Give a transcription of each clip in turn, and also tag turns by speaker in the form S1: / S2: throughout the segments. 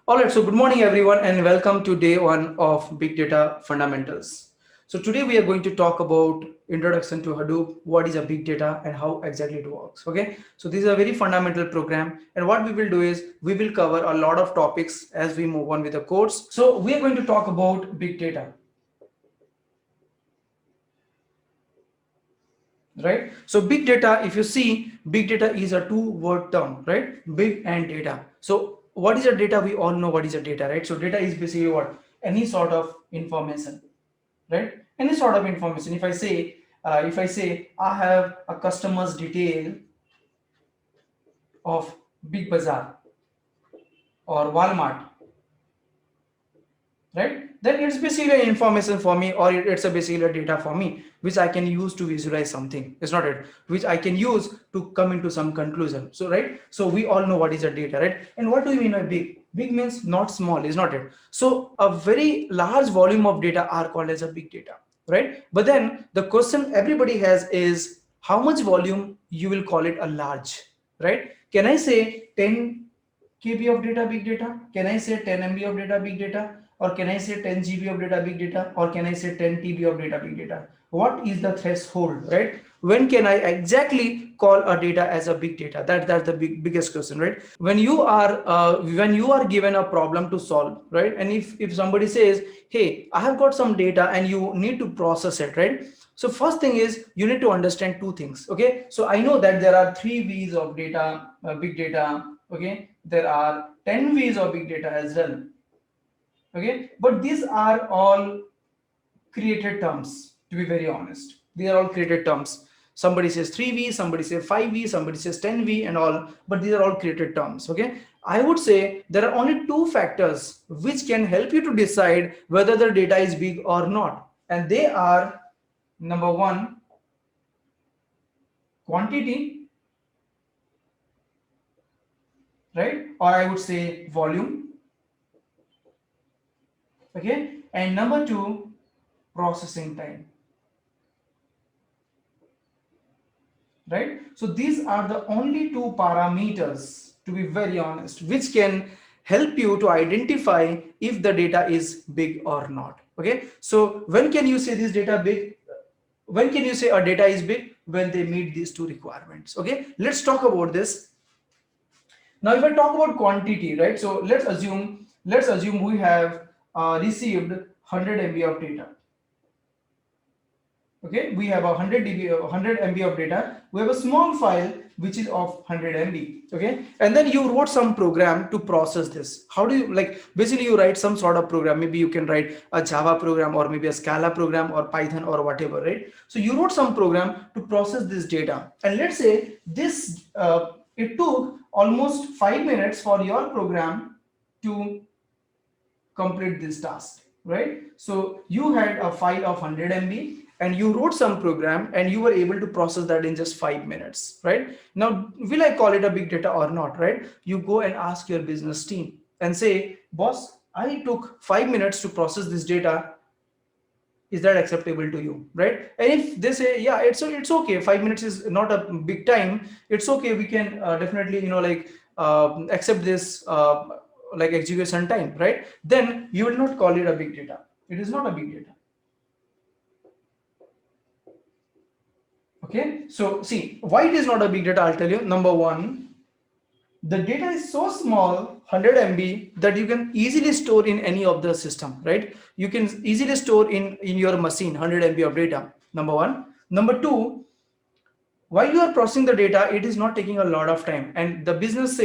S1: All right, so good morning everyone and welcome to day one of Big Data Fundamentals. So today we are going to talk about introduction to Hadoop, what is a big data and how exactly it works. Okay, so this is a very fundamental program and what we will do is we will cover a lot of topics as we move on with the course. So we are going to talk about big data. Right, so big data, if you see, big data is a two-word term, right? Big and data. So what is a data? We all know what is a data, right? So data is basically what? Any sort of information, right? Any sort of information. If I say I have a customer's detail of Big Bazaar or Walmart, right? Then it's basically information for me, or it's a basically data for me, which I can use to visualize something. It's not it, which I can use to come into some conclusion. So right, so we all know what is a data, right? And what do you mean by big? Big means not small, is not it? So a very large volume of data are called as a big data, right? But then the question everybody has is how much volume you will call it a large, right? Can I say 10 KB of data big data? Can I say 10 MB of data big data? Or can I say 10 GB of data big data? Or can I say 10 TB of data big data? What is the threshold, right? When can I exactly call a data as a big data? That's the biggest question, right? When you are given a problem to solve, right? And if somebody says, hey, I have got some data and you need to process it, right? So first thing is you need to understand two things. Okay, so I know that there are 3 V's of data, big data. Okay, there are 10 V's of big data as well. Okay, but these are all created terms, to be very honest. These are all created terms. Somebody says 3V, somebody says 5V, somebody says 10V and all, but these are all created terms. Okay, I would say there are only two factors which can help you to decide whether the data is big or not, and they are: number one, quantity, right? Or I would say volume. Okay, and number two, processing time, right? So these are the only two parameters, to be very honest, which can help you to identify if the data is big or not. Okay, so when can you say this data big? When can you say a data is big? When they meet these two requirements. Okay, let's talk about this. Now if I talk about quantity, right, so let's assume we have received 100 MB of data. Okay, we have 100 MB of data. We have a small file which is of 100 MB. Okay, and then you wrote some program to process this. How do you, like, basically you write some sort of program? Maybe you can write a Java program or maybe a Scala program or Python or whatever, right? So you wrote some program to process this data, and let's say this it took almost 5 minutes for your program to complete this task, right? So you had a file of 100 MB and you wrote some program and you were able to process that in just 5 minutes, right? Now, will I call it a big data or not, right? You go and ask your business team and say, boss, I took 5 minutes to process this data. Is that acceptable to you, right? And if they say, yeah, it's okay, 5 minutes is not a big time, it's okay, we can definitely, accept this like execution time, right? Then you will not call it a big data. It is not a big data. Okay, so see why it is not a big data. I'll tell you. Number one, the data is so small, 100 MB, that you can easily store in any of the system, right? You can easily store in your machine 100 MB of data. Number one. Number two, while you are processing the data, it is not taking a lot of time, and the business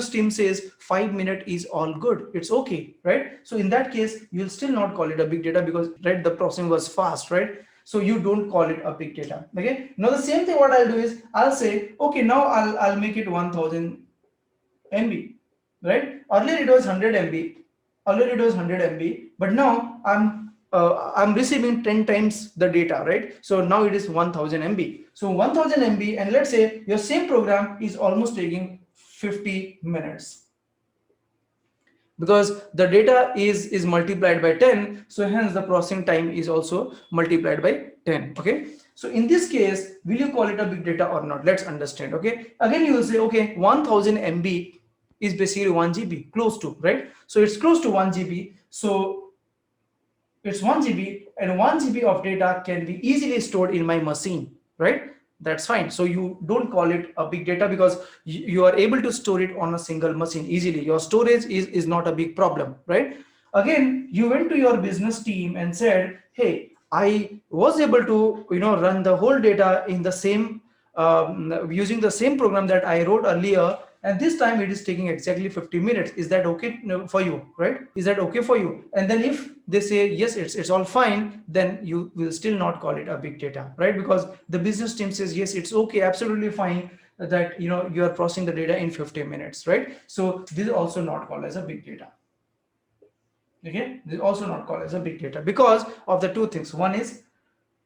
S1: team says 5 minutes is all good, it's okay, right? So in that case, you'll still not call it a big data because, right, the processing was fast, right? So you don't call it a big data. Okay, now the same thing what I'll do is I'll say, okay, now I'll make it 1000 MB, right? Earlier it was 100 MB, but now I'm receiving 10 times the data, right? So now it is 1000 MB. So 1000 MB, and let's say your same program is almost taking 50 minutes. Because the data is multiplied by 10, so hence the processing time is also multiplied by 10. Okay, so in this case, will you call it a big data or not? Let's understand. Okay, again you will say, okay, 1000 MB is basically 1 GB, close to, right? So it's close to 1 GB. So it's 1 GB, and 1 GB of data can be easily stored in my machine, right? That's fine. So you don't call it a big data because you are able to store it on a single machine easily. Your storage is not a big problem, right? Again, you went to your business team and said, hey, I was able to run the whole data in the same using the same program that I wrote earlier, and this time it is taking exactly 50 minutes. Is that okay for you, right? Is that okay for you? And then if they say yes, it's all fine, then you will still not call it a big data, right? Because the business team says yes, it's okay, absolutely fine, that you are processing the data in 50 minutes, right? So this is also not called as a big data. Okay, this is also not called as a big data because of the two things. One is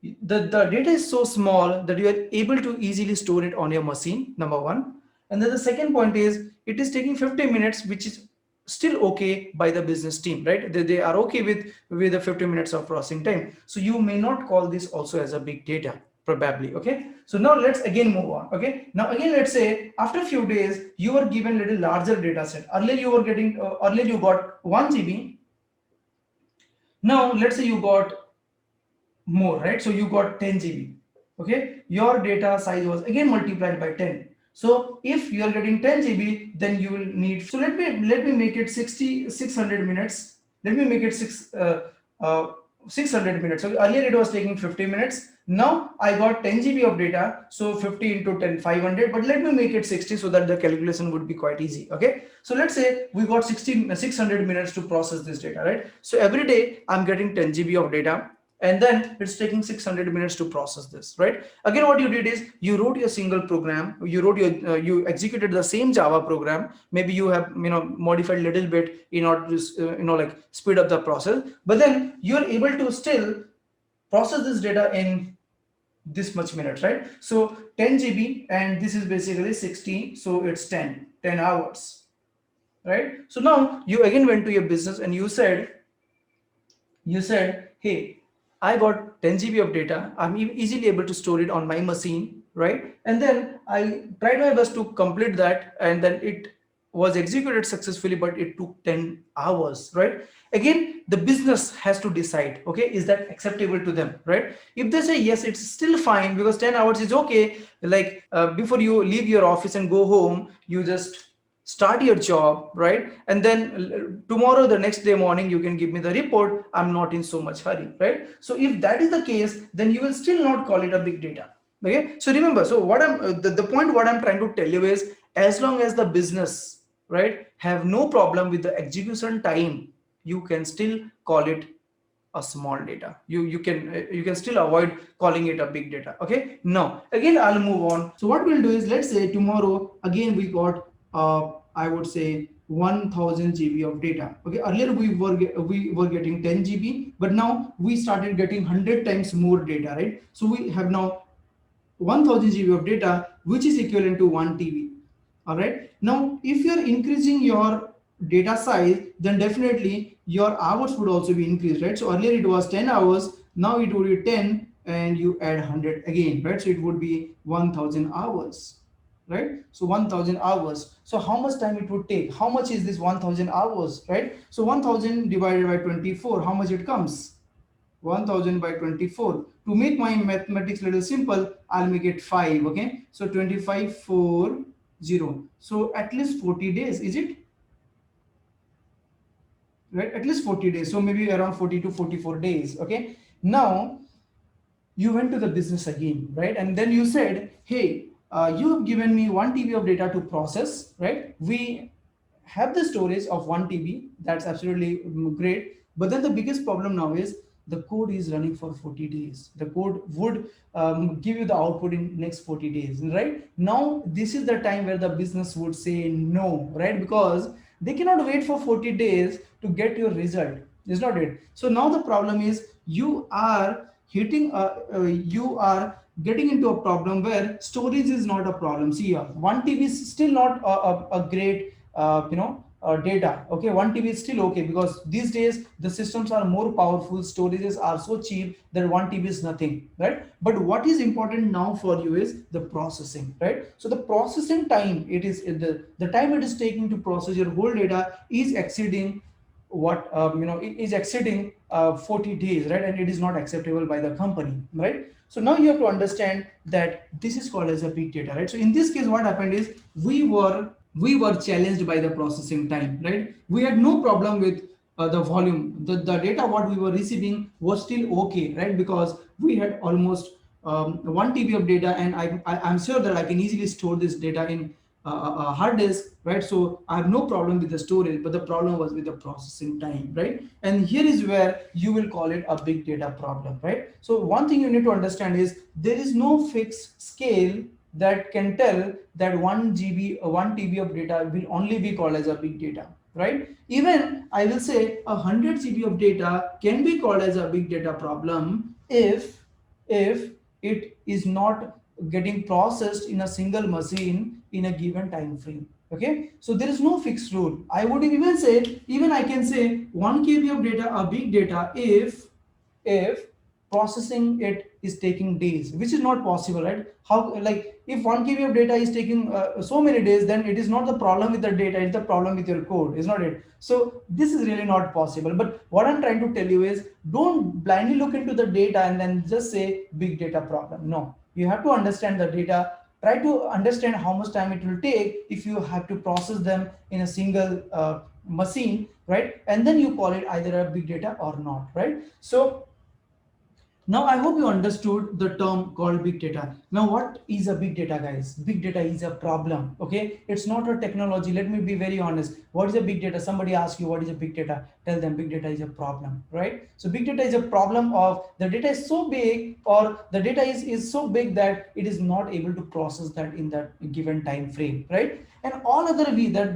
S1: the data is so small that you are able to easily store it on your machine, number one. And then the second point is it is taking 50 minutes, which is still okay by the business team, right? They are okay with the 50 minutes of processing time. So you may not call this also as a big data, probably. Okay, so now let's again move on. Okay, now again, let's say after a few days you were given a little larger data set. Earlier you were getting earlier you got 1 GB. Now let's say you got more, right? So you got 10 GB. Okay, your data size was again multiplied by 10. So if you are getting 10 GB, then you will need, so let me make it 600 minutes. Let me make it 600 minutes. So earlier it was taking 50 minutes. Now I got 10 GB of data. So 50 into 10, 500, but let me make it 60 so that the calculation would be quite easy. Okay, so let's say we got 600 minutes to process this data, right? So every day I'm getting 10 GB of data, and then it's taking 600 minutes to process this, right? Again, what you did is you wrote your single program, you executed the same Java program. Maybe you have modified a little bit in order to like speed up the process, but then you're able to still process this data in this much minutes, right? So 10 GB, and this is basically 60, so it's 10 hours, right? So now you again went to your business and you said, hey, I got 10 GB of data. I'm easily able to store it on my machine, right? And then I tried my best to complete that, and then it was executed successfully, but it took 10 hours, right? Again, the business has to decide, okay, is that acceptable to them, right? If they say yes, it's still fine because 10 hours is okay. Like before you leave your office and go home, you just start your job, right? And then tomorrow, the next day morning, you can give me the report. I'm not in so much hurry, right? So if that is the case, then you will still not call it a big data. Okay, so remember, so what I'm the point what I'm trying to tell you is, as long as the business, right, have no problem with the execution time, you can still call it a small data. You can still avoid calling it a big data. Okay, now again I'll move on. So what we'll do is, let's say tomorrow again we got I would say 1000 GB of data. Okay, earlier we were getting 10 GB, but now we started getting 100 times more data, right? So we have now 1000 GB of data, which is equivalent to 1 TB. All right, now if you're increasing your data size, then definitely your hours would also be increased, right? So earlier it was 10 hours, now it would be 10, and you add 100 again, right? So it would be 1000 hours. Right? So 1000 hours. So how much time it would take? How much is this 1000 hours, right? So 1000 divided by 24, how much it comes? 1000 by 24. To make my mathematics a little simple, I'll make it 5. Okay, so 25 4 0. So at least 40 days, is it? Right, at least 40 days. So maybe around 40 to 44 days. Okay, now you went to the business again, right? And then you said, hey, you have given me 1 TB of data to process, right? We have the storage of 1 TB. That's absolutely great. But then the biggest problem now is the code is running for 40 days. The code would give you the output in next 40 days, right? Now, this is the time where the business would say no, right? Because they cannot wait for 40 days to get your result. Is not it? So now the problem is you are hitting, you are getting into a problem where storage is not a problem. See here, 1 TB is still not a great data. Okay, 1 TB is still okay because these days the systems are more powerful, storages are so cheap that 1 TB is nothing, right? But what is important now for you is the processing, right? So the processing time, it is the time it is taking to process your whole data is exceeding what it is exceeding 40 days, right? And it is not acceptable by the company, right? So now you have to understand that this is called as a big data, right? So in this case, what happened is we were challenged by the processing time, right? We had no problem with the volume. The data what we were receiving was still okay, right? Because we had almost 1 TB of data, and I'm sure that I can easily store this data in a hard disk, right? So I have no problem with the storage, but the problem was with the processing time, right? And here is where you will call it a big data problem, right? So one thing you need to understand is there is no fixed scale that can tell that 1 GB or 1 TB of data will only be called as a big data, right? Even I will say 100 GB of data can be called as a big data problem if it is not getting processed in a single machine in a given time frame. Okay, so there is no fixed rule. I would even say, even I can say 1 KB of data a big data if processing it is taking days, which is not possible, right? How, like, if 1 KB of data is taking so many days, then it is not the problem with the data, it's the problem with your code, is not it? So this is really not possible. But what I'm trying to tell you is, don't blindly look into the data and then just say big data problem. No, you have to understand the data. Try to understand how much time it will take if you have to process them in a single machine, right? And then you call it either a big data or not, right? So now I hope you understood the term called big data. Now what is a big data, guys? Big data is a problem, okay? It's not a technology. Let me be very honest. What is a big data? Somebody asks you what is a big data. Tell them big data is a problem, right? So big data is a problem of the data is so big, or the data is so big that it is not able to process that in that given time frame, right? And all other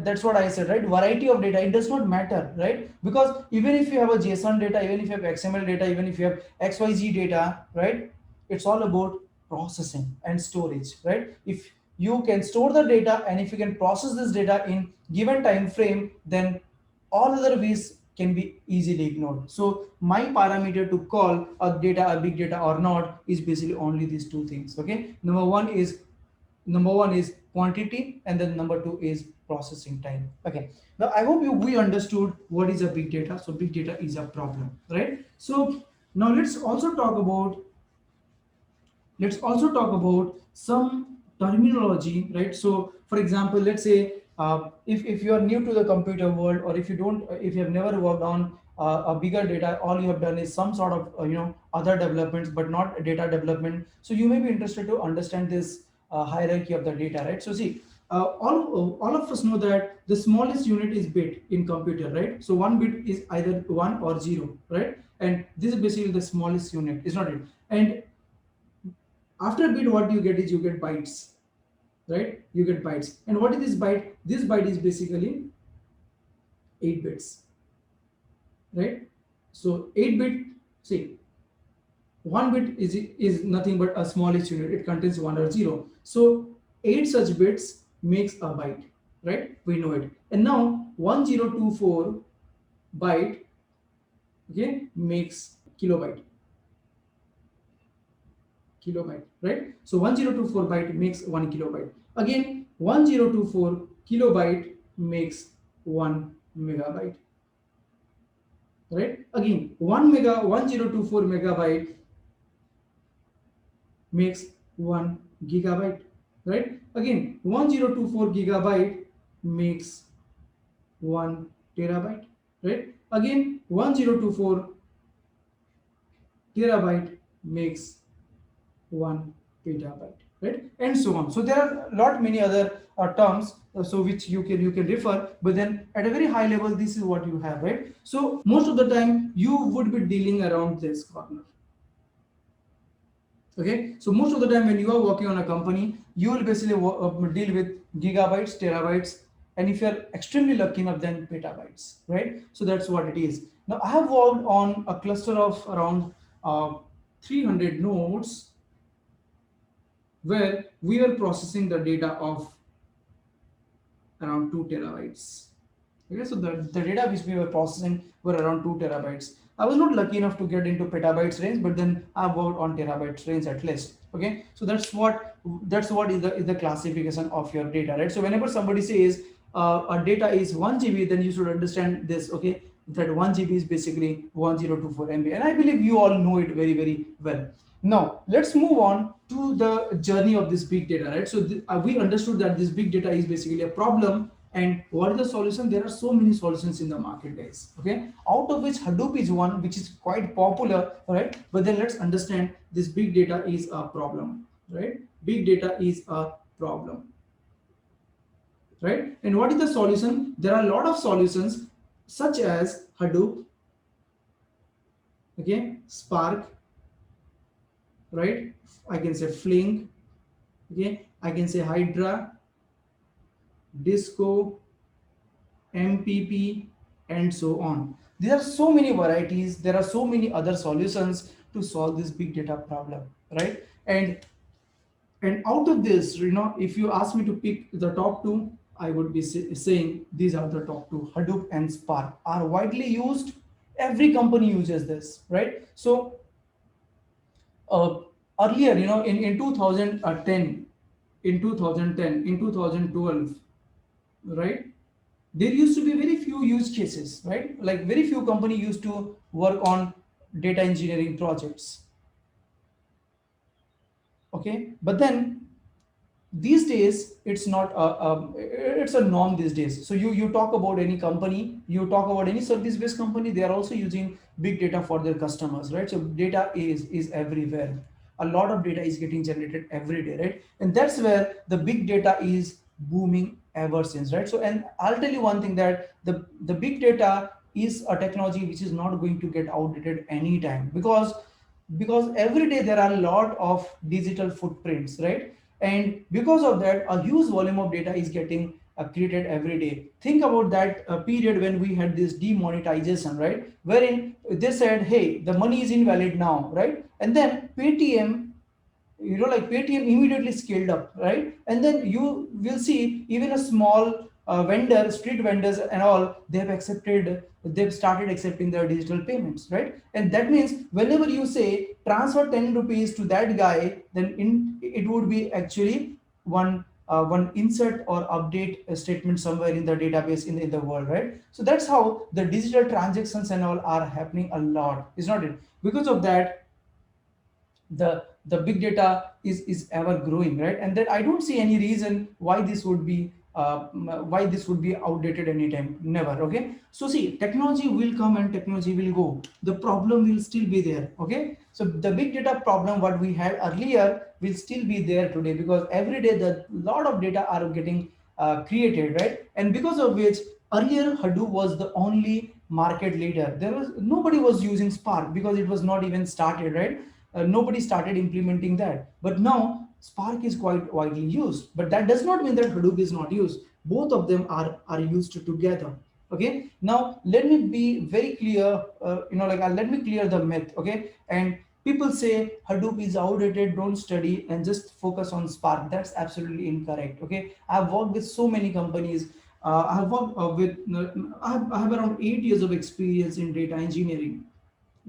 S1: that's what I said, right? Variety of data, it does not matter, right? Because even if you have a JSON data, even if you have XML data, even if you have XYZ data, right? It's all about processing and storage, right? If you can store the data and if you can process this data in given time frame, then all other ways can be easily ignored. So my parameter to call a data a big data or not is basically only these two things. Okay, number one is quantity, and then number two is processing time. Okay, now I hope we understood what is a big data. So big data is a problem, right? So now let's also talk about some terminology, right? So for example, let's say if you are new to the computer world, or if you have never worked on a bigger data, all you have done is some sort of other developments but not data development. So you may be interested to understand this hierarchy of the data, right? So see, all of us know that the smallest unit is bit in computer, right? So one bit is either 1 or 0, right? And this is basically the smallest unit, is not it? And after bit, what you get is you get bytes, right? You get bytes. And what is this byte? This byte is basically 8 bits, right? So 8-bit, see, 1 bit is nothing but a smallest unit. It contains 1 or 0. So 8 such bits makes a byte, right? We know it. And now 1024 byte, okay, makes kilobyte, right? So 1024 byte makes 1 kilobyte. Again, 1024 kilobyte makes 1 megabyte, right? Again, 1024 megabyte makes 1 gigabyte, right? Again, 1024 gigabyte makes 1 terabyte, right? Again, 1024 terabyte makes 1 petabyte, right? And so on. So there are many other terms, so which you can refer, but then at a very high level, this is what you have, right? So most of the time you would be dealing around this corner. Okay, so most of the time when you are working on a company, you will basically deal with gigabytes, terabytes, and if you are extremely lucky enough, then petabytes, right? So that's what it is. Now I have worked on a cluster of around 300 nodes where we were processing the data of around 2 terabytes. Okay, so the data which we were processing were around 2 terabytes. I was not lucky enough to get into petabytes range, but then I worked on terabytes range at least. Okay, so that's what is the classification of your data, right? So whenever somebody says a data is 1 GB, then you should understand this. Okay, that 1 GB is basically 1024 MB, and I believe you all know it very very well. Now let's move on to the journey of this big data, right? So we understood that this big data is basically a problem, and what is the solution? There are so many solutions in the market, guys. Okay, out of which Hadoop is one, which is quite popular, right? But then let's understand this big data is a problem, right? Big data is a problem, right? And what is the solution? There are a lot of solutions such as Hadoop, okay, Spark, right? I can say Flink, okay, I can say Hydra, Disco, MPP, and so on. There are so many varieties. There are so many other solutions to solve this big data problem, right? And out of this, if you ask me to pick the top two, I would be saying these are the top two. Hadoop and Spark are widely used. Every company uses this, right? So uh, earlier, in 2010, in 2012, right? There used to be very few use cases, right? Like very few company used to work on data engineering projects. Okay, but then these days it's not it's a norm these days. So you talk about any company, you talk about any service based company, they are also using big data for their customers, right? So data is everywhere. A lot of data is getting generated every day, right? And that's where the big data is booming ever since, right? So, and I'll tell you one thing, that the big data is a technology which is not going to get outdated anytime, because every day there are a lot of digital footprints, right? And because of that, a huge volume of data is getting created every day. Think about that period when we had this demonetization, right? Wherein they said, hey, the money is invalid now, right? And then Paytm, like Paytm immediately scaled up, right? And then you will see even a small vendor, street vendors and all, they've started accepting their digital payments, right? And that means whenever you say transfer 10 rupees to that guy, then it would be actually one insert or update statement somewhere in the database in the world, right? So that's how the digital transactions and all are happening a lot, is not it? Because of that, the big data is ever growing, right? And then I don't see any reason why this would be outdated anytime. Never. Okay, so see, technology will come and technology will go, the problem will still be there. Okay, so the big data problem what we had earlier will still be there today, because every day the lot of data are getting created, right? And because of which earlier Hadoop was the only market leader. There was nobody was using Spark because it was not even started, right? Nobody started implementing that. But now Spark is quite widely used, but that does not mean that Hadoop is not used. Both of them are used together. Okay, now let me be very clear, let me clear the myth. Okay, and people say Hadoop is outdated, don't study and just focus on Spark. That's absolutely incorrect. Okay, I've worked with so many companies. I've worked I have around 8 years of experience in data engineering.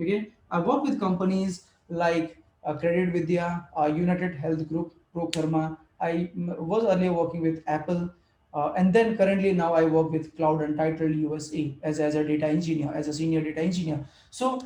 S1: Okay, I work with companies like Credit Vidya, United Health Group, 𝗏𝗏𝗏. Was earlier working with Apple, and then currently now I work with Cloud Untitled USA as a data engineer, as a senior data engineer. So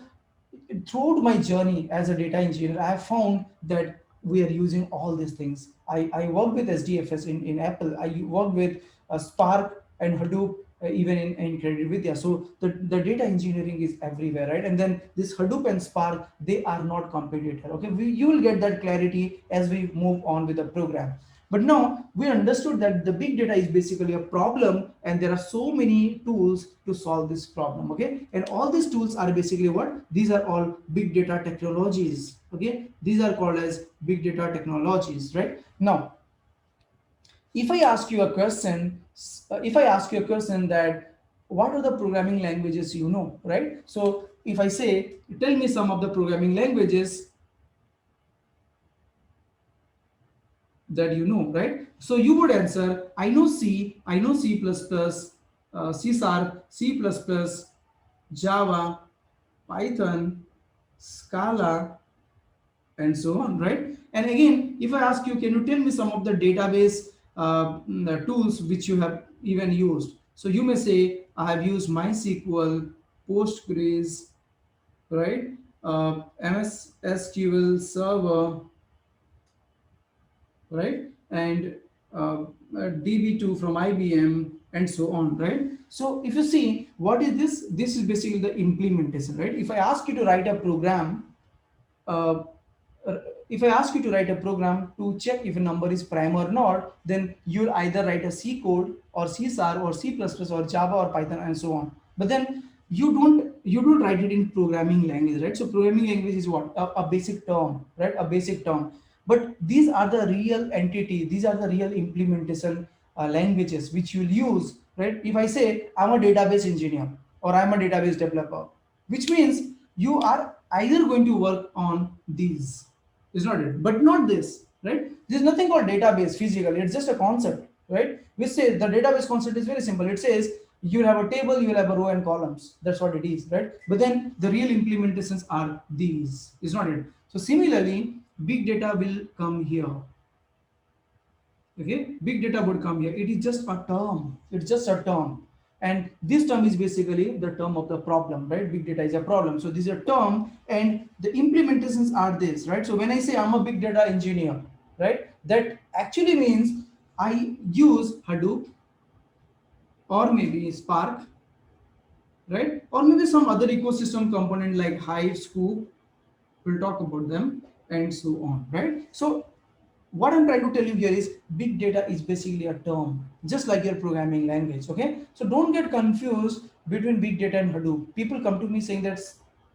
S1: throughout my journey as a data engineer, I have found that we are using all these things. I work with SDFS in Apple. I work with Spark and Hadoop even in Credit Vidya. So the data engineering is everywhere, right? And then this Hadoop and Spark, they are not competitor. Okay, you will get that clarity as we move on with the program. But now we understood that the big data is basically a problem, and there are so many tools to solve this problem. Okay, and all these tools are basically what? These are all big data technologies. Okay, these are called as big data technologies, right? Now, if I ask you a question, that what are the programming languages you know, right? So if I say, tell me some of the programming languages that you know, right? So you would answer, I know C, I know C++, C Sharp, C++, Java, Python, Scala, and so on, right? And again, if I ask you, can you tell me some of the database the tools which you have even used? So you may say, I have used MySQL, Postgres, right? MS SQL Server, right? And DB2 from IBM, and so on, right? So if you see, what is this? This is basically the implementation, right? If I ask you to write a program, uh, if I ask you to write a program to check if a number is prime or not, then you'll either write a C code or C Sharp or C++ or Java or Python and so on. But then you don't write it in programming language, right? So programming language is what? A basic term, right? A basic term. But these are the real entity, these are the real implementation languages which you'll use, right? If I say I'm a database engineer or I'm a database developer, which means you are either going to work on these, is not it, but not this, right? There's nothing called database physically, it's just a concept, right? We say the database concept is very simple. It says you have a table, you will have a row and columns, that's what it is, right? But then the real implementations are these, is not it? So similarly, big data will come here. Okay, big data would come here. It is just a term, it's just a term, and this term is basically the term of the problem, right? Big data is a problem, so this is a term, and the implementations are this, right? So when I say I'm a big data engineer, right, that actually means I use Hadoop or maybe Spark, right, or maybe some other ecosystem component like Hive, Scoop, we'll talk about them, and so on, right? So what I'm trying to tell you here is big data is basically a term, just like your programming language. Okay, so don't get confused between big data and Hadoop. People come to me saying that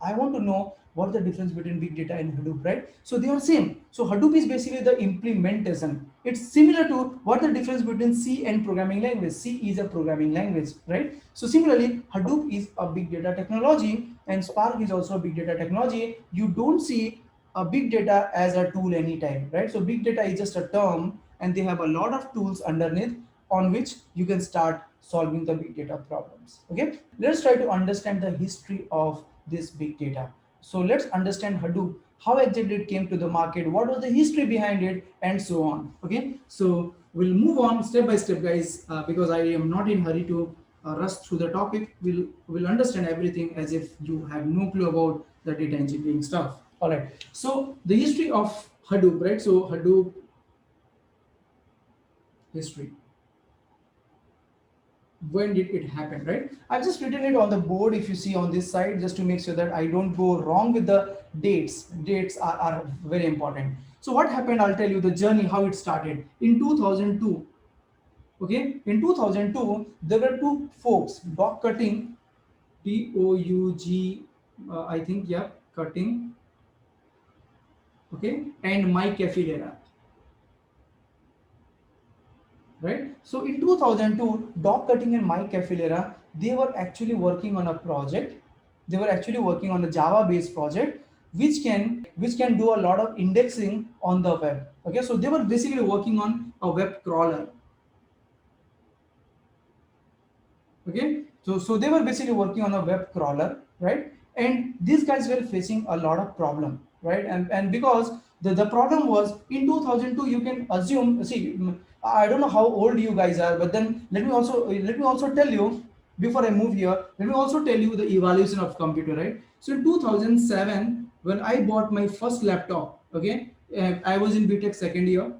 S1: I want to know what the difference between big data and Hadoop, right? So they are same. So Hadoop is basically the implementation. It's similar to what the difference between C and programming language. C is a programming language, right? So similarly, Hadoop is a big data technology and Spark is also a big data technology. You don't see a big data as a tool anytime, right? So big data is just a term and they have a lot of tools underneath on which you can start solving the big data problems. Okay, let's try to understand the history of this big data. So let's understand Hadoop, how exactly it came to the market, what was the history behind it, and so on. Okay, so we'll move on step by step, guys, because I am not in hurry to rush through the topic. We'll understand everything as if you have no clue about the data engineering stuff. All right, so the history of Hadoop, right? So Hadoop history. When did it happen, right? I've just written it on the board if you see on this side, just to make sure that I don't go wrong with the dates. Dates are very important. So what happened, I'll tell you the journey, how it started. In 2002, okay, in 2002, there were two folks, Doug Cutting, Doug, I think, yeah, Cutting, okay, and Mike Cafiera. Right? So in 2002, Doug Cutting and Mike Cafiera, they were actually working on a project. They were actually working on a Java-based project, which can do a lot of indexing on the web. Okay, so they were basically working on a web crawler. Okay, so they were basically working on a web crawler, right? And these guys were facing a lot of problem, right? And because the problem was in 2002, you can assume, see, I don't know how old you guys are, but then let me also tell you, before I move here, let me also tell you the evaluation of computer, right? So in 2007, when I bought my first laptop, okay, I was in BTech second year,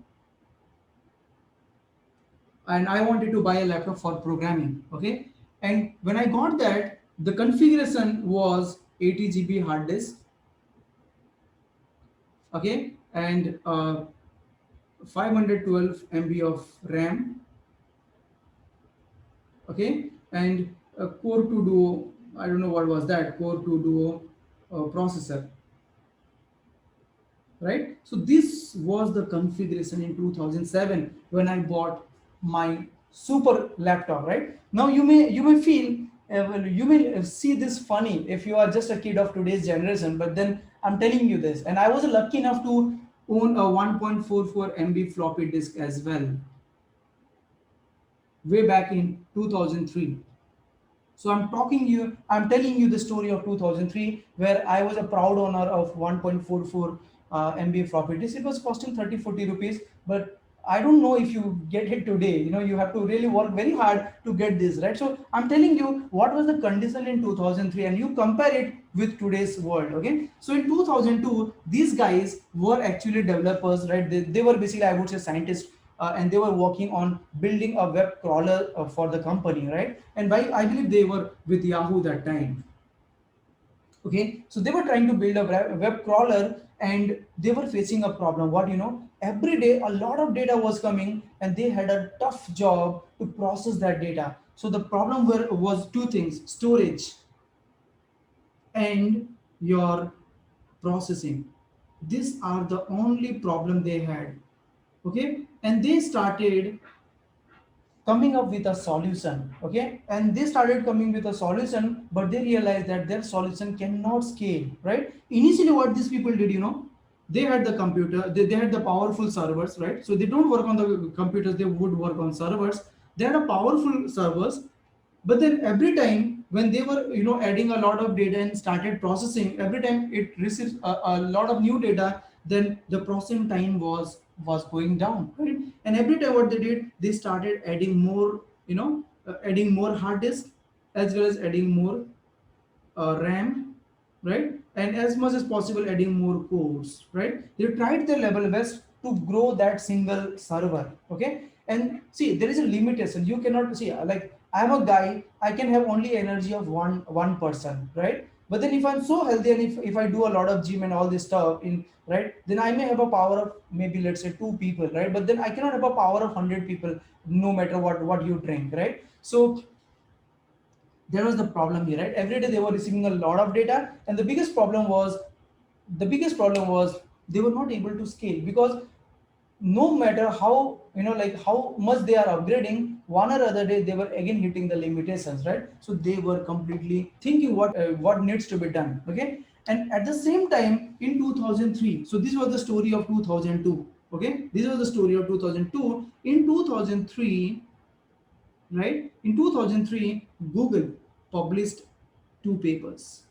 S1: and I wanted to buy a laptop for programming, okay? And when I got that, the configuration was 80 GB hard disk, okay, and 512 MB of RAM, okay, and a Core 2 Duo, I don't know what was that, Core 2 Duo processor, right? So this was the configuration in 2007 when I bought my super laptop, right? Now you may feel, well, you may see this funny if you are just a kid of today's generation, but then I'm telling you this, and I was lucky enough to own a 1.44 MB floppy disk as well, way back in 2003. So I'm telling you the story of 2003, where I was a proud owner of 1.44 MB floppy disk. It was costing 30-40 rupees, but I don't know if you get it today. You have to really work very hard to get this, right? So I'm telling you what was the condition in 2003, and you compare it with today's world. Okay, so in 2002, these guys were actually developers, right? They were basically, I would say, scientists, and they were working on building a web crawler for the company, right? And I believe they were with Yahoo that time. Okay, so they were trying to build a web crawler, and they were facing a problem. What, every day a lot of data was coming, and they had a tough job to process that data. So the problem was two things: storage and your processing. These are the only problem they had. Okay, and they started coming up with a solution. Okay, and they started coming with a solution, but they realized that their solution cannot scale, right? Initially, what these people did, they had the computer, they had the powerful servers, right? So they don't work on the computers, they would work on servers. They had a powerful servers, but then every time when they were adding a lot of data and started processing, every time it receives a lot of new data, then the processing time was going down, right? And every time what they did, they started adding more, adding more hard disk, as well as adding more RAM, right? And as much as possible adding more cores, right? They tried their level best to grow that single server. Okay, and see, there is a limitation. You cannot see, like, I'm a guy, I can have only energy of one person, right? But then if I'm so healthy, and if I do a lot of gym and all this stuff in, right, then I may have a power of maybe, let's say, 2 people, right? But then I cannot have a power of 100 people, no matter what you drink, right? So there was the problem here, right? Every day they were receiving a lot of data, and the biggest problem was they were not able to scale, because no matter how, like how much they are upgrading, one or other day they were again hitting the limitations, right? So they were completely thinking what needs to be done. Okay, and at the same time in 2003, so this was the story of 2002. Okay, this was the story of 2002. In 2003, right, in 2003, Google published 2 papers.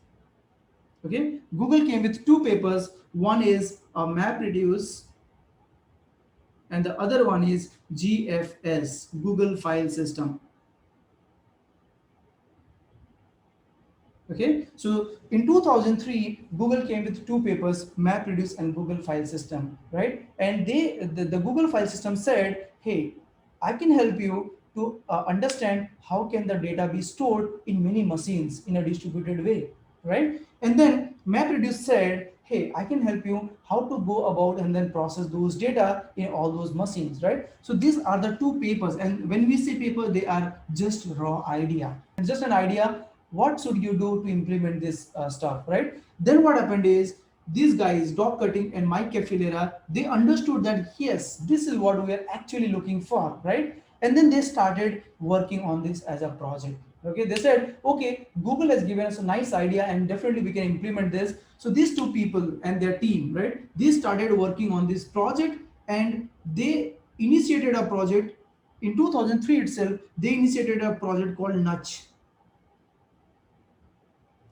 S1: Okay, Google came with 2 papers. One is a MapReduce, and the other one is GFS, Google File System. Okay, so in 2003, Google came with 2 papers, MapReduce and Google File System, right? And the Google File System said, hey, I can help you to understand how can the data be stored in many machines in a distributed way, right? And then MapReduce said, hey, I can help you how to go about and then process those data in all those machines, right? So these are the 2 papers, and when we say paper, they are just raw idea. It's just an idea. What should you do to implement this stuff, right? Then what happened is, these guys, 𝗏𝗏𝗏 and Mike Cafiera, they understood that yes, this is what we are actually looking for, right? And then they started working on this as a project. Okay, they said, okay, Google has given us a nice idea, and definitely we can implement this. So these 2 people and their team, right, they started working on this project, and they initiated a project in 2003 itself. They initiated a project called 𝗏𝗃.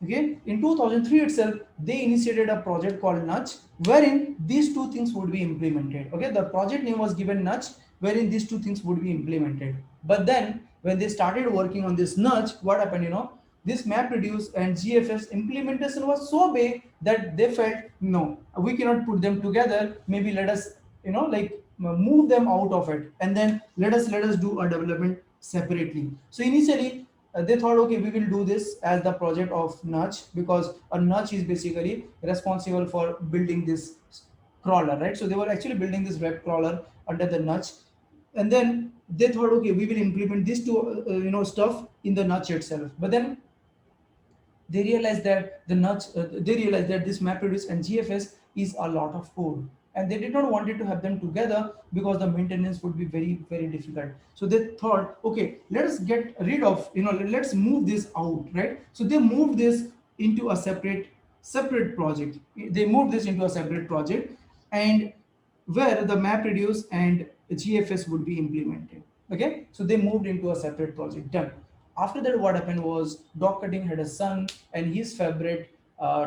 S1: Okay, in 2003 itself, they initiated a project called 𝗏𝗃, wherein these 2 things would be implemented. Okay, the project name was given 𝗏𝗃, wherein these 2 things would be implemented. But then when they started working on this 𝗏𝗃, what happened? This MapReduce and GFS implementation was so big that they felt, no, we cannot put them together. Maybe let us, like, move them out of it, and then let us do a development separately. So initially, they thought, okay, we will do this as the project of 𝗏𝗃, because a 𝗏𝗃 is basically responsible for building this crawler, right? So they were actually building this web crawler under the 𝗏𝗃, and then they thought, okay, we will implement these 2 stuff in the 𝗏𝗃 itself. But then they realized that this MapReduce and GFS is a lot of code, and they did not want it to have them together, because the maintenance would be very, very difficult. So they thought, okay, let us get rid of, let's move this out, right? So they moved this into a separate project. And where the MapReduce and GFS would be implemented. Okay, so they moved into a separate project. Done. After that, what happened was 𝗏𝗏𝗏 had a son, and his favorite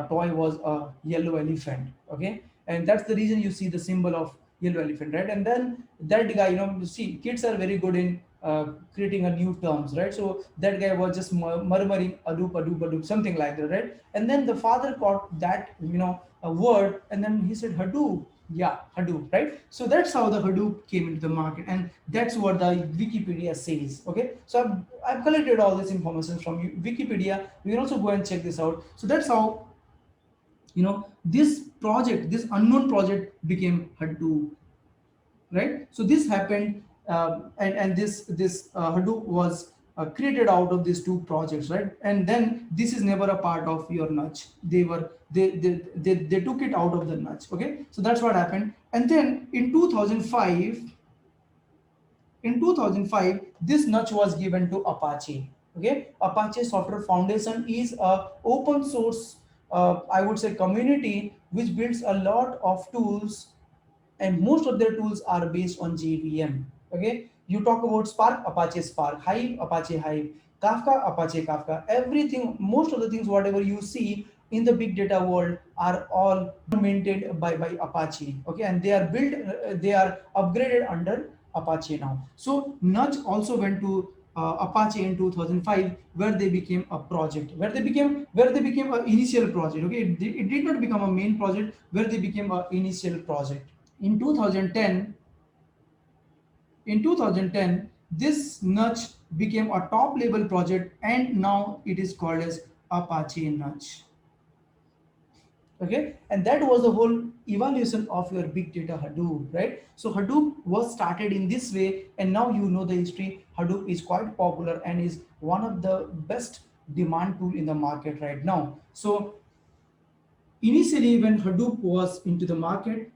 S1: toy was a yellow elephant. Okay, and that's the reason you see the symbol of yellow elephant, right? And then that guy, you see, kids are very good in creating a new terms, right? So that guy was just murmuring Hadoop, Hadoop, Hadoop, something like that, right? And then the father caught that, a word, and then he said Hadoop. Yeah, Hadoop, right? So that's how the Hadoop came into the market, and that's what the Wikipedia says. Okay, so I've collected all this information from Wikipedia. You can also go and check this out. So that's how, this project, this unknown project, became Hadoop, right? So this happened, and this Hadoop was created out of these two projects, right? And then this is never a part of your nudge. They took it out of the nudge. Okay, so that's what happened. And then in 2005, this nudge was given to Apache. Okay, Apache Software Foundation is a open source, I would say, community which builds a lot of tools, and most of their tools are based on JVM. Okay, you talk about Spark, Apache Spark, Hive, Apache Hive, Kafka, Apache Kafka. Everything, most of the things, whatever you see in the big data world, are all maintained by Apache. Okay, and they are built, they are upgraded under Apache now. So Nudge also went to Apache in 2005, where they became a project, where they became an initial project. Okay, it did not become a main project, where they became an initial project. In 2010, this Nudge became a top level project, and now it is called as Apache Nudge. Okay, and that was the whole evaluation of your big data Hadoop, right? So Hadoop was started in this way, and now you know the history. Hadoop is quite popular and is one of the best demand tool in the market right now. So initially, when Hadoop was into the market,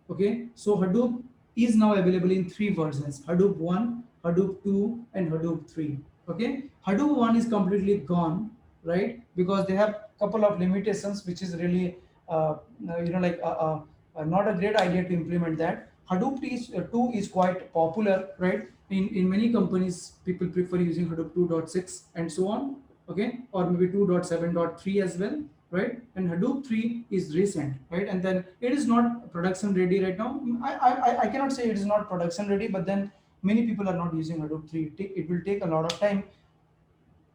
S1: okay, so Hadoop is now available in 3 versions: Hadoop 1, Hadoop 2, and Hadoop 3. Okay, Hadoop 1 is completely gone, right? Because they have a couple of limitations, which is really, not a great idea to implement that. Hadoop 2 is quite popular, right? In many companies, people prefer using Hadoop 2.6 and so on, okay, or maybe 2.7.3 as well, right? And Hadoop 3 is recent, right? And then it is not production ready right now. I cannot say it is not production ready, but then many people are not using Hadoop 3. It will take a lot of time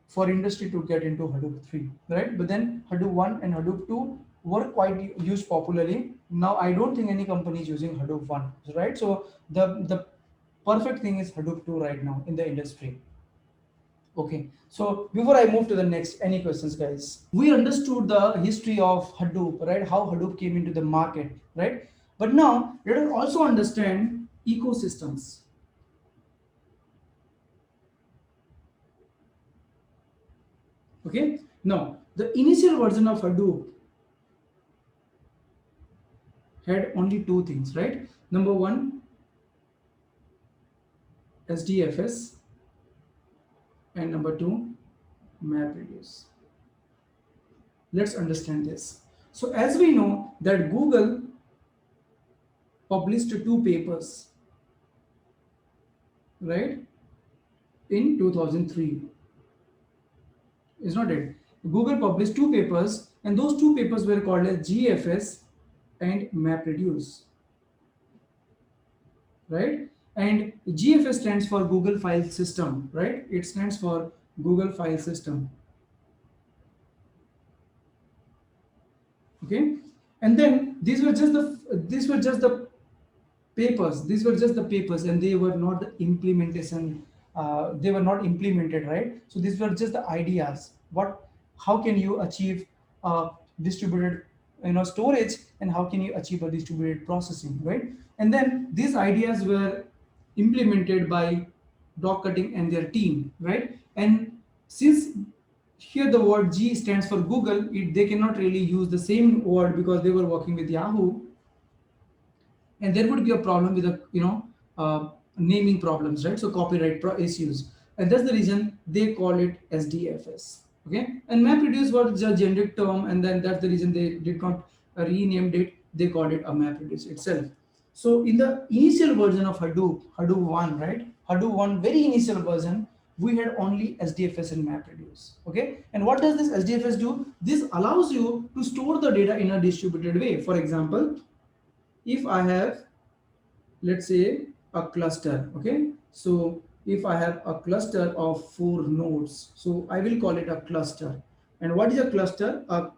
S1: for industry to get into Hadoop 3, right? But then Hadoop 1 and Hadoop 2 were quite used popularly. Now I don't think any company is using Hadoop 1, right? So the perfect thing is Hadoop 2 right now in the industry. Okay, so before I move to the next, any questions, guys? We understood the history of Hadoop, right? How Hadoop came into the market, right? But now let us also understand ecosystems. Okay, now the initial version of Hadoop had only 2 things, right? Number 1, SDFS, and number 2, MapReduce. Let's understand this. So as we know that Google published 2 papers, right, in 2003. Is not it? Google published 2 papers, and those 2 papers were called as GFS and MapReduce, right? And GFS stands for Google File System, right? It stands for Google File System. Okay, and then these were just the papers, and they were not the implementation. They were not implemented, right? So these were just the ideas. How can you achieve distributed, storage, and how can you achieve a distributed processing, right? And then these ideas were implemented by 𝗏𝗏𝗏 and their team, right? And since here the word G stands for Google, they cannot really use the same word because they were working with Yahoo, and there would be a problem with the naming problems, right? So copyright issues, and that's the reason they call it SDFS. Okay, and MapReduce was a generic term, and then that's the reason they did not renamed it. They called it a MapReduce itself. So in the initial version of Hadoop 1, right? Hadoop 1, very initial version, we had only SDFS and MapReduce. Okay, and what does this SDFS do? This allows you to store the data in a distributed way. For example, if I have, let's say, a cluster. Okay, so if I have a cluster of 4 nodes, so I will call it a cluster. And what is a cluster? A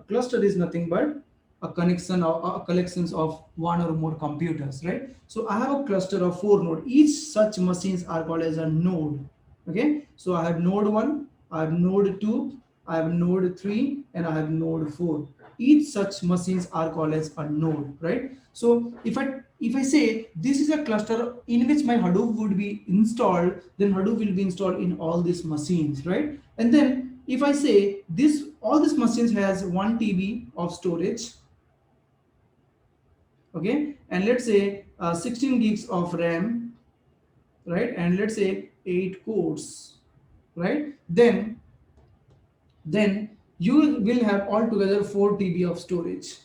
S1: cluster is nothing but a connection or a collections of one or more computers, right? So I have a cluster of 4 nodes. Each such machines are called as a node. Okay, so I have node 1, I have node 2, I have node 3, and I have node 4. Each such machines are called as a node, right? So if I say this is a cluster in which my Hadoop would be installed, then Hadoop will be installed in all these machines, right? And then if I say this, all these machines has 1 TB of storage, okay, and let's say 16 gigs of RAM, right, and let's say 8 cores, right, then you will have altogether 4 TB of storage.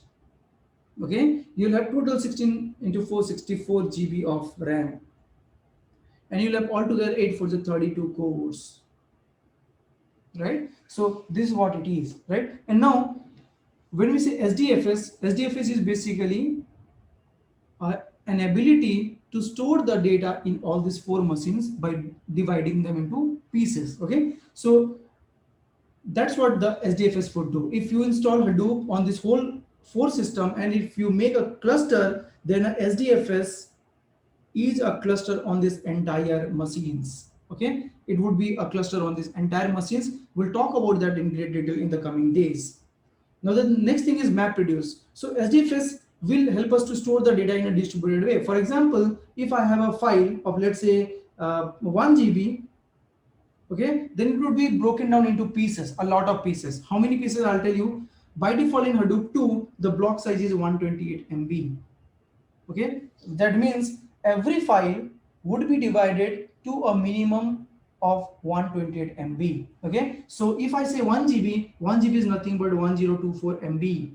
S1: Okay, you'll have total 16 into 4, 64 GB of RAM, and you'll have altogether 8 for the 32 cores, right? So this is what it is, right? And now when we say SDFS, SDFS is basically an ability to store the data in all these 4 machines by dividing them into pieces. Okay, so that's what the SDFS would do. If you install Hadoop on this whole 4 system, and if you make a cluster, then a SDFS is a cluster on this entire machines. Okay, it would be a cluster on this entire machines. We'll talk about that in great detail in the coming days. Now the next thing is MapReduce. So SDFS will help us to store the data in a distributed way. For example, if I have a file of, let's say, 1 GB, okay, then it would be broken down into pieces, a lot of pieces. How many pieces? I'll tell you. By default in Hadoop 2, the block size is 128 MB. Okay, that means every file would be divided to a minimum of 128 MB. Okay, so if I say 1 GB, 1 GB is nothing but 1024 MB,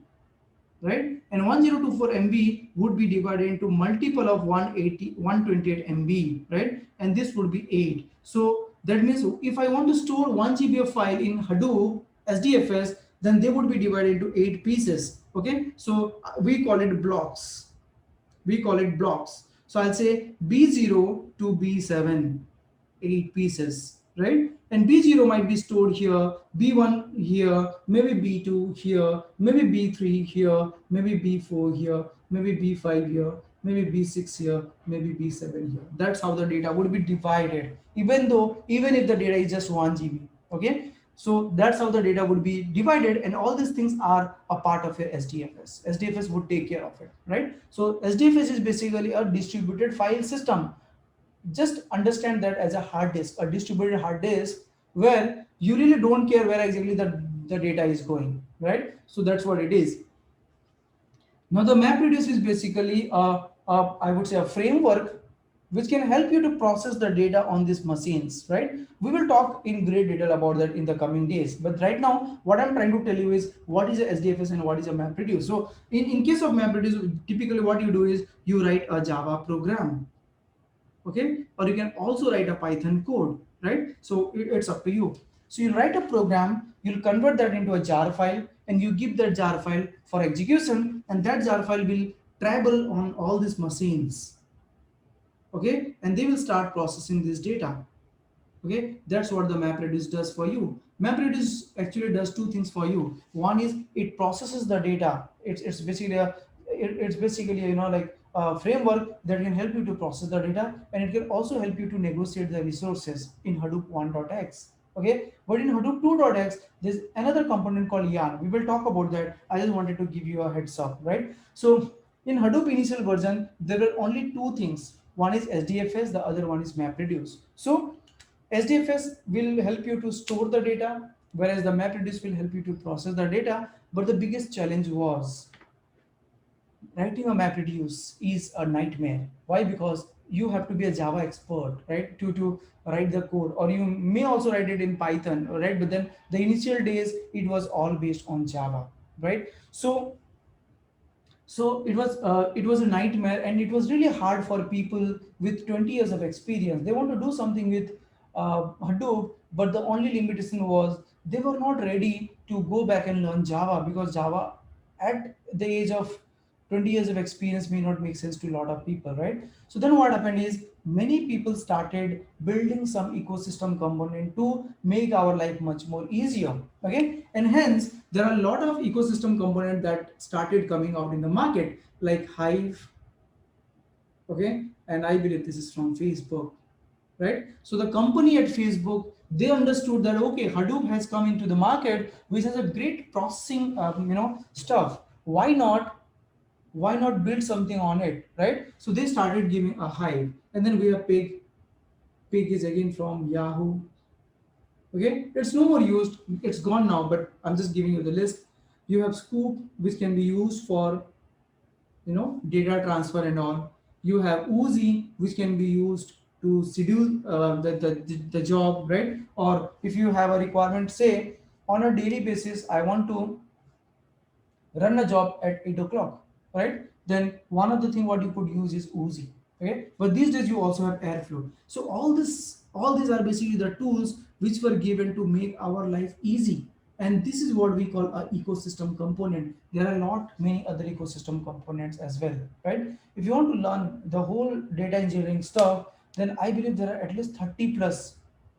S1: right? And 1024 MB would be divided into multiple of 128 MB, right? And this would be 8. So that means if I want to store 1 GB of file in Hadoop SDFS, then they would be divided into 8 pieces. Okay, so we call it blocks. So I'll say B0 to B7, 8 pieces, right? And B0 might be stored here, B1 here, maybe B2 here, maybe B3 here, maybe B4 here, maybe B5 here, maybe B6 here, maybe B7 here. That's how the data would be divided, even if the data is just 1 GB. Okay, so that's how the data would be divided, and all these things are a part of your SDFS. SDFS would take care of it, right? So SDFS is basically a distributed file system. Just understand that as a hard disk, a distributed hard disk, where you really don't care where exactly the data is going, right? So that's what it is. Now the MapReduce is basically I would say a framework which can help you to process the data on these machines, right? We will talk in great detail about that in the coming days. But right now, what I'm trying to tell you is what is a SDFS and what is a MapReduce. So in case of MapReduce, typically what you do is you write a Java program, okay? Or you can also write a Python code, right? So it's up to you. So you write a program, you'll convert that into a jar file, and you give that jar file for execution, and that jar file will travel on all these machines. Okay, and they will start processing this data. Okay, that's what the MapReduce does for you. MapReduce actually does 2 things for you. One is it processes the data. It's basically like a framework that can help you to process the data, and it can also help you to negotiate the resources in Hadoop 1.x. Okay, but in Hadoop 2.x, there's another component called yarn. We will talk about that. I just wanted to give you a heads up, right? So in Hadoop initial version, there were only 2 things. One is SDFS, the other one is MapReduce. So SDFS will help you to store the data, whereas the MapReduce will help you to process the data. But the biggest challenge was writing a MapReduce is a nightmare. Why? Because you have to be a Java expert, right, to write the code, or you may also write it in Python, right? But then the initial days, it was all based on Java, right? So it was a nightmare, and it was really hard for people with 20 years of experience. They want to do something with Hadoop, but the only limitation was they were not ready to go back and learn Java, because Java at the age of 20 years of experience may not make sense to a lot of people, right? So then what happened is many people started building some ecosystem component to make our life much more easier. Okay, and hence there are a lot of ecosystem component that started coming out in the market, like Hive. Okay, and I believe this is from Facebook, right? So the company at Facebook, they understood that okay, Hadoop has come into the market, which has a great processing stuff. Why not build something on it, right? So they started giving a Hive. And then we have Pig is again from Yahoo. Okay, it's no more used, it's gone now, but I'm just giving you the list. You have Scoop, which can be used for data transfer and all. You have 𝗪𝗎, which can be used to schedule the job, right? Or if you have a requirement, say on a daily basis, I want to run a job at 8 o'clock, right? Then one of the thing what you could use is 𝗪𝗎. Okay, but these days you also have Airflow. So all these are basically the tools which were given to make our life easy, and this is what we call a ecosystem component. There are many other ecosystem components as well, right? If you want to learn the whole data engineering stuff, then I believe there are at least 30 plus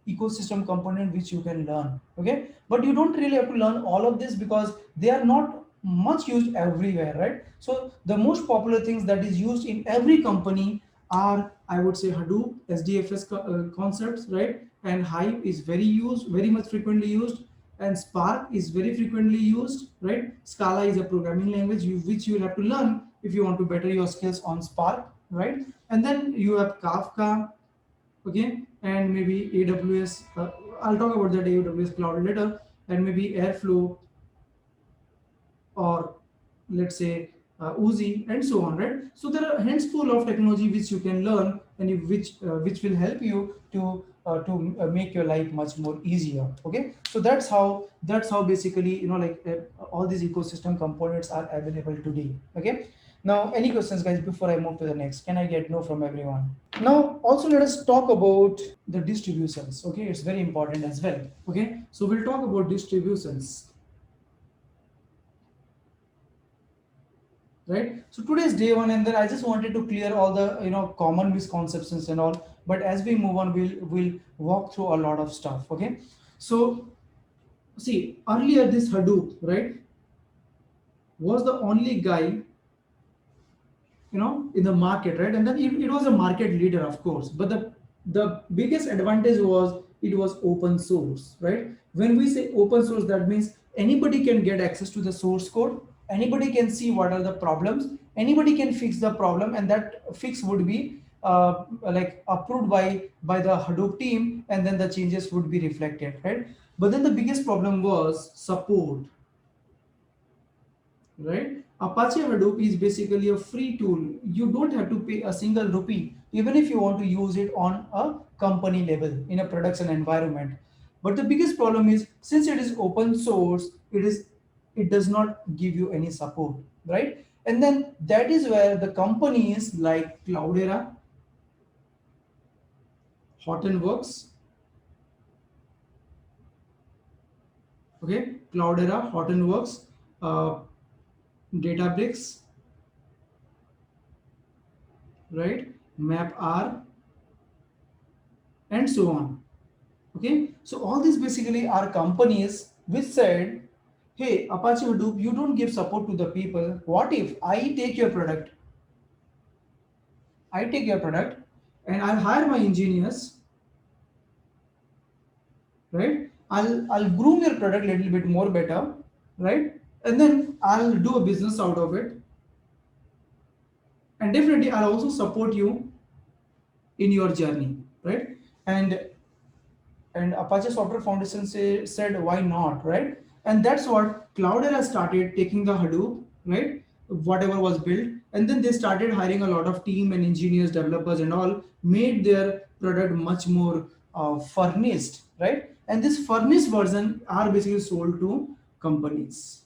S1: ecosystem component which you can learn. Okay, but you don't really have to learn all of this because they are not much used everywhere, right? So the most popular things that is used in every company are, I would say, Hadoop, SDFS concepts, right? And Hive is very much frequently used, and Spark is very frequently used, right? Scala is a programming language which you will have to learn if you want to better your skills on Spark, right? And then you have Kafka, okay, and maybe AWS. I'll talk about that AWS cloud later, and maybe Airflow, or let's say 𝗪𝗎, and so on, right? So there are handful of technology which you can learn, and which will help you to make your life much more easier. Okay, so that's how basically all these ecosystem components are available today. Okay, now any questions, guys, before I move to the next? Can I get no from everyone? Now also let us talk about the distributions. Okay, it's very important as well. Okay, so we'll talk about distributions. Right, so today is day one, and then I just wanted to clear all the common misconceptions and all, but as we move on, we'll walk through a lot of stuff. Okay, so see, earlier this Hadoop, right, was the only guy in the market, right? And then it was a market leader, of course, but the biggest advantage was it was open source, right? When we say open source, that means anybody can get access to the source code, anybody can see what are the problems, anybody can fix the problem, and that fix would be like approved by the Hadoop team, and then the changes would be reflected, right? But then the biggest problem was support, right? Apache Hadoop is basically a free tool. You don't have to pay a single rupee, even if you want to use it on a company level in a production environment. But the biggest problem is, since it is open source, it does not give you any support, right? And then that is where the companies like Cloudera, Hortonworks, okay, Cloudera, Hortonworks, Databricks, right, MapR, and so on. Okay, so all these basically are companies which said, hey, Apache Hadoop, you don't give support to the people. What if I take your product? And I'll hire my engineers, right? I'll groom your product a little bit more better, right? And then I'll do a business out of it. And definitely I'll also support you in your journey, right? And Apache Software Foundation said, why not, right? And that's what Cloudera started taking the Hadoop, right? Whatever was built, and then they started hiring a lot of team and engineers, developers, and all, made their product much more furnished, right? And this furnished version are basically sold to companies.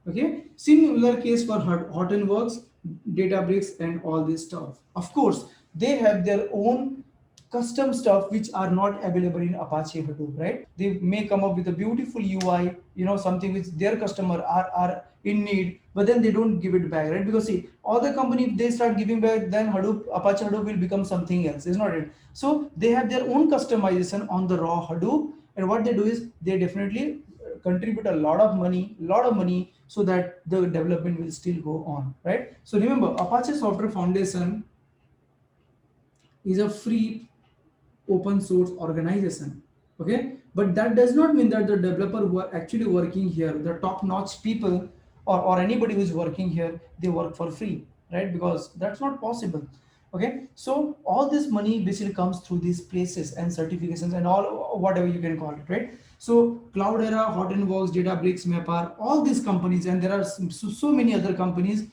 S1: Okay, similar case for Hortonworks, Databricks, and all this stuff. Of course, they have their own custom stuff which are not available in Apache Hadoop, right? They may come up with a beautiful UI, something which their customer are in need, but then they don't give it back, right? Because see, other company, if they start giving back, then Apache Hadoop will become something else, is not it? So they have their own customization on the raw Hadoop, and what they do is they definitely contribute a lot of money so that the development will still go on, right? So remember, Apache Software Foundation is a free open source organization, okay? But that does not mean that the developer who are actually working here, the top-notch people, or anybody who is working here, they work for free, right? Because that's not possible. Okay, so all this money basically comes through these places and certifications and all, whatever you can call it, right? So Cloudera, Hortonworks, Databricks, Mapr, all these companies, and there are so many other companies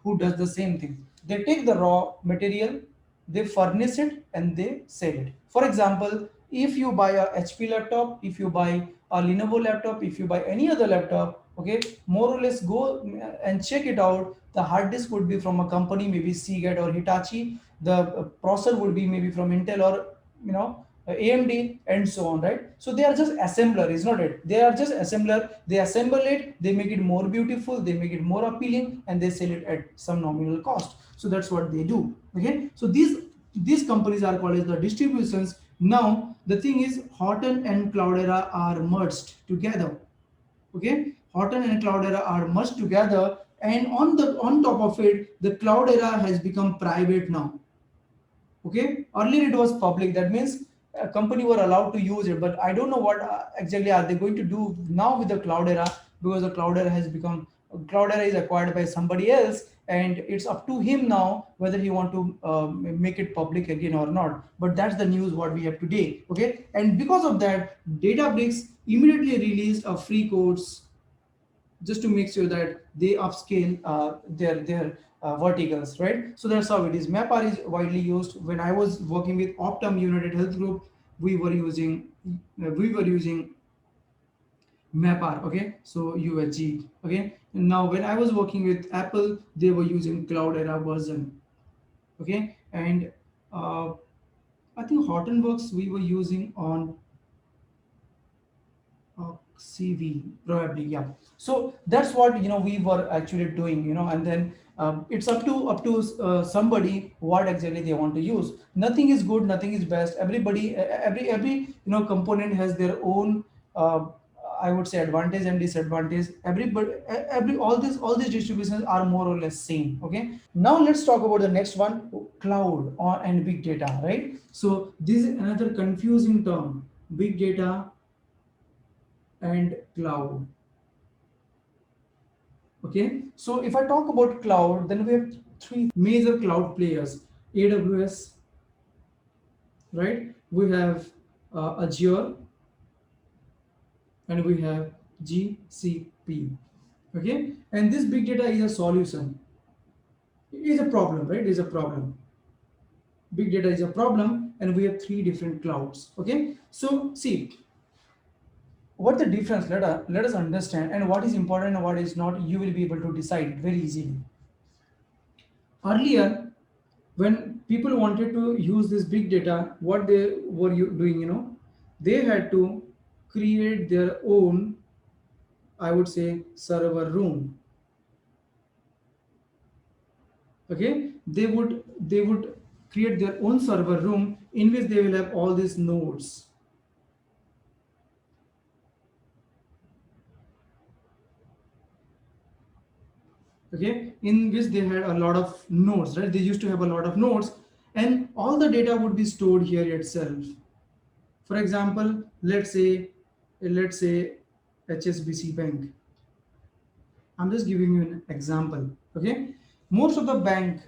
S1: who does the same thing. They take the raw material, they furnish it, and they sell it. For example, if you buy a HP laptop, if you buy a Lenovo laptop, if you buy any other laptop, okay, more or less go and check it out. The hard disk would be from a company, maybe Seagate or Hitachi. The processor would be maybe from Intel or AMD, and so on, right? So they are just assembler, is not it? They are just assembler. They assemble it, they make it more beautiful, they make it more appealing, and they sell it at some nominal cost. So that's what they do. Okay, so these companies are called as the distributions. Now the thing is, Horton and Cloudera are merged together. Okay, Horton and Cloudera are merged together, and on top of it, the Cloudera has become private now. Okay, earlier it was public. That means a company were allowed to use it, but I don't know what exactly are they going to do now with the Cloudera, because the Cloudera is acquired by somebody else, and it's up to him now whether he want to make it public again or not. But that's the news what we have today. Okay, and because of that, Databricks immediately released a free course just to make sure that they upscale their verticals, right? So that's how it is. Mapr is widely used. When I was working with Optum United Health Group, we were using Mapr, okay? So UHG, okay? And now when I was working with Apple, they were using Cloudera version, okay? And I think Hortonworks we were using on CV probably, yeah. So that's what we were actually doing, and then it's up to somebody what exactly they want to use. Nothing is good, nothing is best. Everybody, every component has their own I would say advantage and disadvantage. All these distributions are more or less same. Okay, now let's talk about the next one, cloud and big data, right? So this is another confusing term, big data and cloud. Okay, so if I talk about cloud, then we have three major cloud players: AWS, right? We have Azure, and we have GCP. Okay, and this big data is a solution. It is a problem, right? It is a problem. Big data is a problem, and we have three different clouds. Okay, so see what the difference, let us understand, and what is important and what is not, you will be able to decide very easily. Earlier, when people wanted to use this big data, what they were doing, they had to create their own, I would say, server room. Okay, they would create their own server room in which they will have all these nodes. Okay, in which they had a lot of nodes, right? They used to have a lot of nodes, and all the data would be stored here itself. For example, let's say HSBC Bank. I'm just giving you an example. Okay, most of the bank,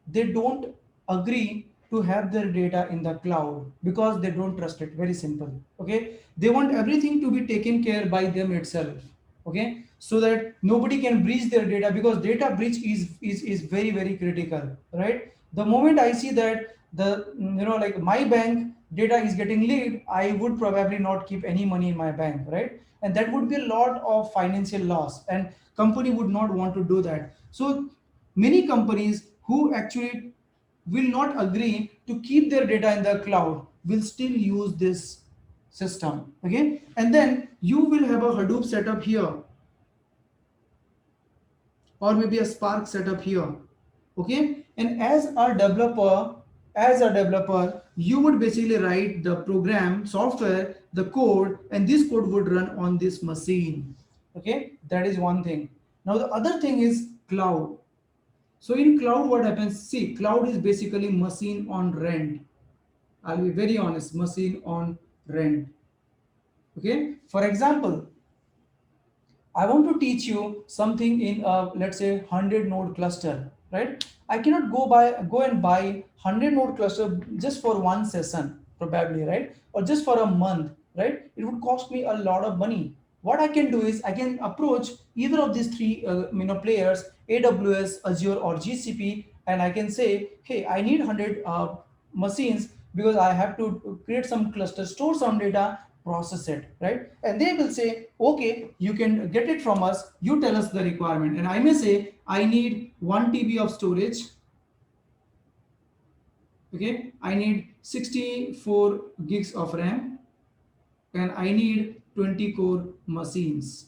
S1: they don't agree to have their data in the cloud because they don't trust it. Very simple. Okay, they want everything to be taken care by them itself. Okay, so that nobody can breach their data, because data breach is very, very critical, right? The moment I see that like my bank data is getting leaked, I would probably not keep any money in my bank, right? And that would be a lot of financial loss, and company would not want to do that. So many companies who actually will not agree to keep their data in the cloud will still use this system. Okay, and then you will have a Hadoop setup here, or maybe a Spark setup here. Okay, and as a developer, you would basically write the program software, the code, and this code would run on this machine. Okay, that is one thing. Now the other thing is cloud. So in cloud, what happens? See, cloud is basically machine on rent. I'll be very honest, machine on rent. Okay, for example, I want to teach you something in a, let's say, 100 node cluster, right? I cannot go and buy 100 node cluster just for one session, probably, right? Or just for a month, right? It would cost me a lot of money. What I can do is I can approach either of these three players, AWS, Azure, or GCP, and I can say, hey, I need 100 machines because I have to create some cluster, store some data, process it, right? And they will say, okay, you can get it from us, you tell us the requirement. And I may say, I need 1 TB of storage. Okay, I need 64 gigs of RAM, and I need 20 core machines,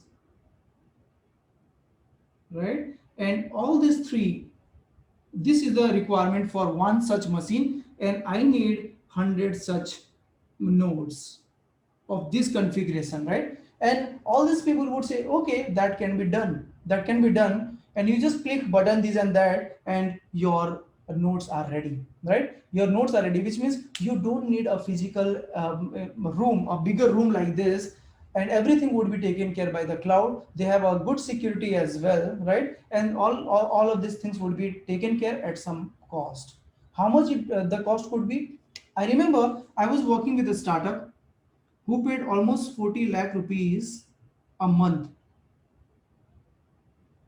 S1: right? And all these three, this is the requirement for one such machine, and I need 100 such nodes of this configuration, right? And all these people would say, okay, that can be done, that can be done, and you just click button this and that, and your nodes are ready, right? Your nodes are ready, which means you don't need a physical room, a bigger room like this, and everything would be taken care by the cloud. They have a good security as well, right? And all of these things would be taken care at some cost. How much the cost could be? I remember I was working with a startup who paid almost 40 lakh rupees a month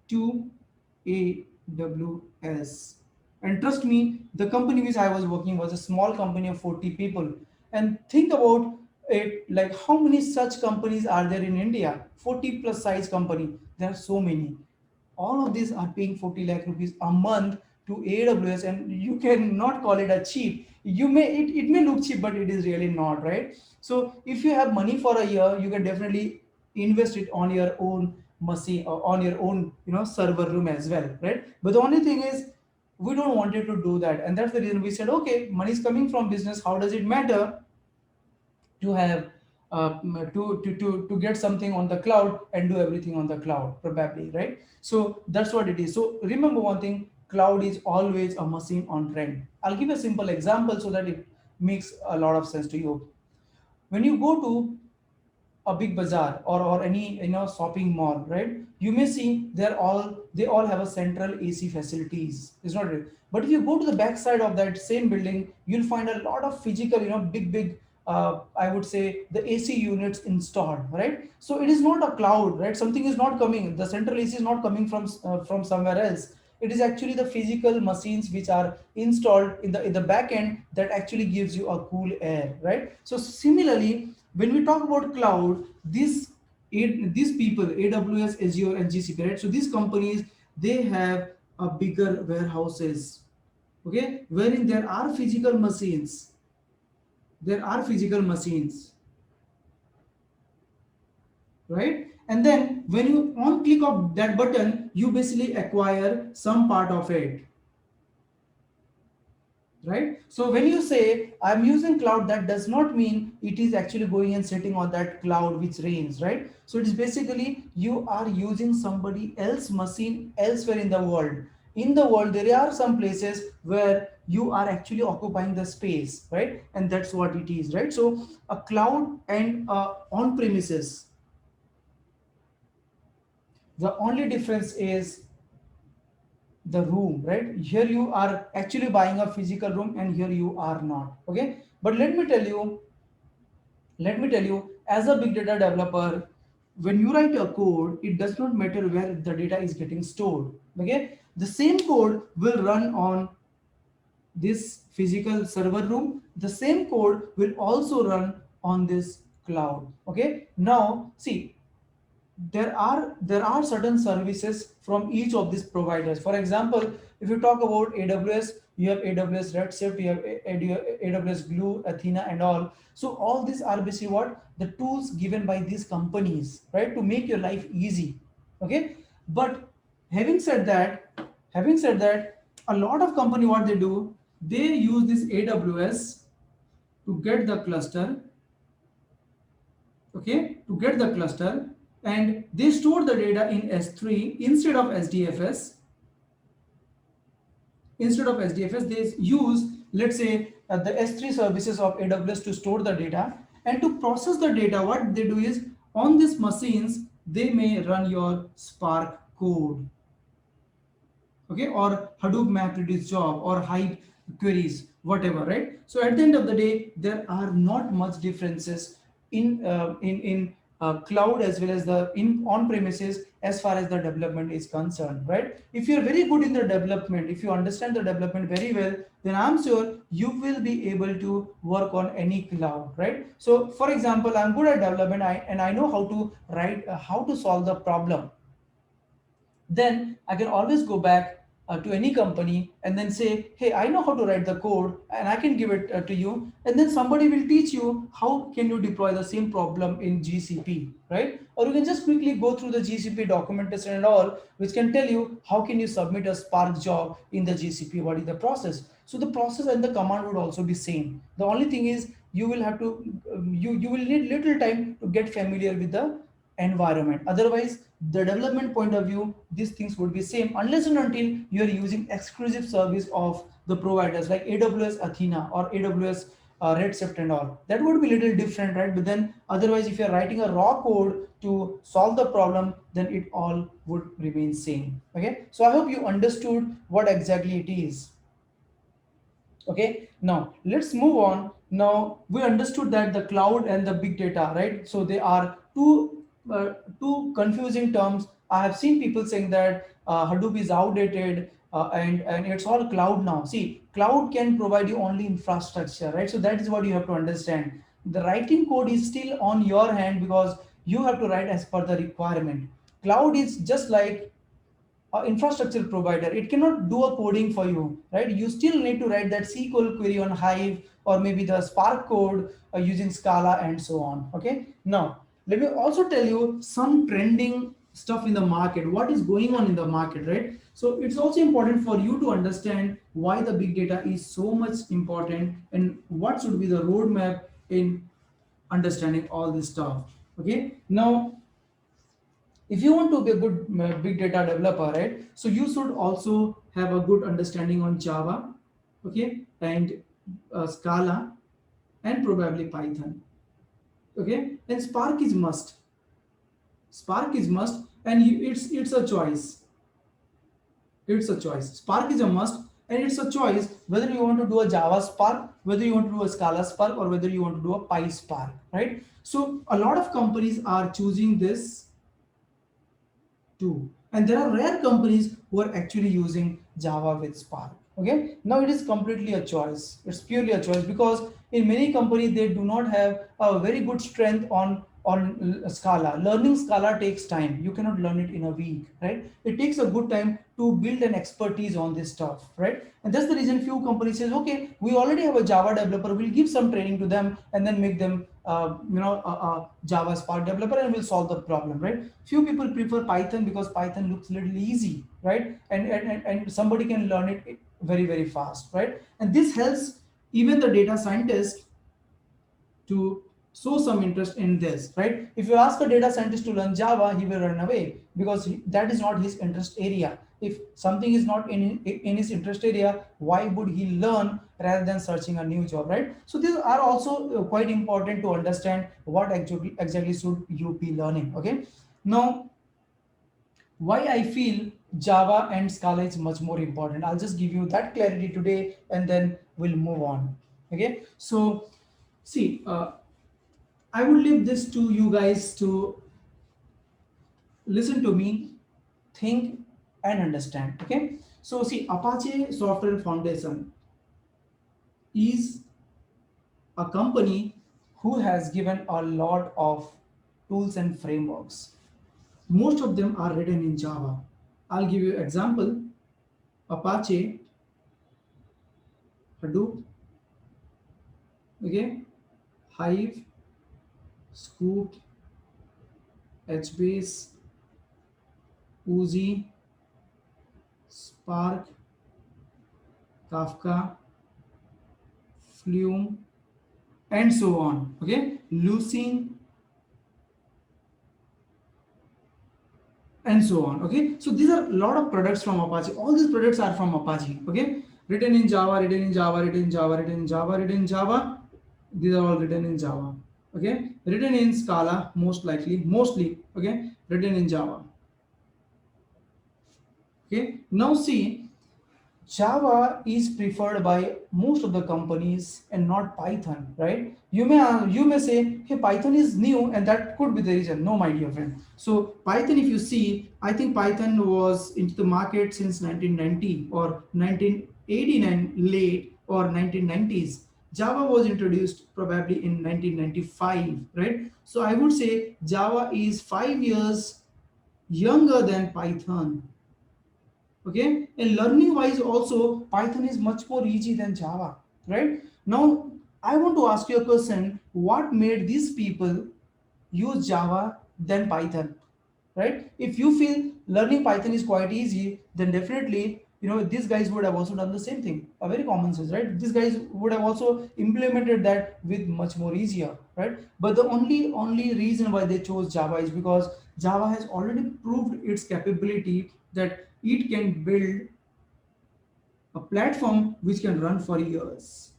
S1: to AWS. And trust me, the company which I was working was a small company of 40 people. And think about it, like how many such companies are there in India? 40 plus size company. There are so many. All of these are paying 40 lakh rupees a month to AWS, and you cannot call it a cheap. It may look cheap, but it is really not, right? So if you have money for a year, you can definitely invest it on your own machine or on your own server room as well, right? But the only thing is we don't want you to do that, and that's the reason we said, okay, money is coming from business, how does it matter to have to get something on the cloud and do everything on the cloud, probably, right? So that's what it is. So remember one thing, cloud is always a machine on rent. I'll give a simple example so that it makes a lot of sense to you. When you go to a big bazaar or any shopping mall, right? You may see they all have a central AC facilities. It's not it. But if you go to the back side of that same building, you'll find a lot of physical, big I would say the AC units installed, right? So it is not a cloud, right? Something is not coming. The central AC is not coming from somewhere else. It is actually the physical machines which are installed in the back end that actually gives you a cool air, right? So similarly, when we talk about cloud, these people, AWS, Azure, and GCP, right? So these companies, they have a bigger warehouses, okay, wherein there are physical machines. There are physical machines, right? And then when you on click of that button, you basically acquire some part of it, right? So when you say I'm using cloud, that does not mean it is actually going and sitting on that cloud which reigns, right? So it is basically you are using somebody else's machine elsewhere in the world. In the world, there are some places where you are actually occupying the space, right? And that's what it is, right? So a cloud and on premises, the only difference is the room, right? Here you are actually buying a physical room, and here you are not, okay? But let me tell you, as a big data developer, when you write a code, it does not matter where the data is getting stored, okay? The same code will run on this physical server room. The same code will also run on this cloud, okay? Now see, there are certain services from each of these providers. For example, if you talk about AWS, you have AWS Redshift, you have AWS Glue, Athena, and all. So all these are basically what the tools given by these companies, right, to make your life easy. Okay, but having said that, a lot of company, what they do, they use this AWS to get the cluster, okay, to get the cluster, and they store the data in S3 instead of SDFS. Instead of SDFS, they use, let's say, the S3 services of AWS to store the data, and to process the data, what they do is, on these machines, they may run your Spark code, okay, or Hadoop MapReduce job, or Hive queries, whatever, right? So at the end of the day, there are not much differences in cloud as well as the in on premises as far as the development is concerned, right? If you're very good in the development, if you understand the development very well, then I'm sure you will be able to work on any cloud, right? So for example, I'm good at development, and I know how to write, how to solve the problem. Then I can always go back to any company and then say, hey, I know how to write the code, and I can give it to you, and then somebody will teach you how can you deploy the same problem in GCP, right? Or you can just quickly go through the GCP documentation and all, which can tell you how can you submit a Spark job in the GCP, what is the process. So the process and the command would also be same. The only thing is, you will have to you will need little time to get familiar with the environment. Otherwise, the development point of view, these things would be same, unless and until you are using exclusive service of the providers like AWS Athena or AWS Redshift and all. That would be little different, right? But then otherwise, if you're writing a raw code to solve the problem, then it all would remain same. Okay, so I hope you understood what exactly it is. Okay, now let's move on. Now we understood that the cloud and the big data, right? So they are two confusing terms. I have seen people saying that Hadoop is outdated, and it's all cloud now. See, cloud can provide you only infrastructure, right? So that is what you have to understand. The writing code is still on your hand, because you have to write as per the requirement. Cloud is just like infrastructure provider. It cannot do a coding for you, right? You still need to write that SQL query on Hive, or maybe the Spark code using Scala and so on. Okay, now let me also tell you some trending stuff in the market, what is going on in the market, right? So it's also important for you to understand why the big data is so much important, and what should be the roadmap in understanding all this stuff. Okay, now if you want to be a good big data developer, right, so you should also have a good understanding on Java, okay, and Scala, and probably Python. Okay, and Spark is must. Spark is must, and it's a choice. It's a choice. Spark is a must, and it's a choice whether you want to do a Java Spark, whether you want to do a Scala Spark, or whether you want to do a PySpark, right? So a lot of companies are choosing this too, and there are rare companies who are actually using Java with Spark. Okay, now it is completely a choice. It's purely a choice, because in many companies they do not have a very good strength on Scala. Learning Scala takes time. You cannot learn it in a week, right? It takes a good time to build an expertise on this stuff, right? And that's the reason few companies says, okay, we already have a Java developer, we'll give some training to them and then make them a Java Spark developer, and we'll solve the problem, right? Few people prefer Python because Python looks a little easy, right? And somebody can learn it very, very fast, right? And this helps even the data scientist to show some interest in this, right? If you ask a data scientist to learn Java, he will run away, because that is not his interest area. If something is not in his interest area, why would he learn rather than searching a new job, right? So these are also quite important to understand what exactly should you be learning. Okay, now why I feel Java and Scala is much more important, I'll just give you that clarity today, and then we'll move on. Okay, so see, I would leave this to you guys to listen to me, think, and understand. Okay, so see, Apache Software Foundation is a company who has given a lot of tools and frameworks. Most of them are written in Java. I'll give you example. Apache Hadoop, okay, Hive, Scoop, HBase, 𝗁𝗏, Spark, Kafka, Flume, and so on. Okay, Lucene, and so on. Okay, so these are a lot of products from Apache. All these products are from Apache. Okay, written in Java, written in Java, written in Java, written in Java, written in Java. These are all written in Java. Okay, written in Scala, mostly. Okay, written in Java. Okay, now see, Java is preferred by most of the companies and not Python, right? You may say, hey, Python is new, and that could be the reason. No, my dear friend. So Python, if you see, I think Python was into the market since 1990 or 1989 late or 1990s. Java was introduced probably in 1995, right? So I would say Java is 5 years younger than Python. Okay, and learning wise also Python is much more easy than Java, right? Now I want to ask you a question: what made these people use Java than Python, right? If you feel learning Python is quite easy, then definitely these guys would have also done the same thing. A very common sense, right? These guys would have also implemented that with much more easier, right? But the only reason why they chose Java is because Java has already proved its capability that it can build a platform which can run for years,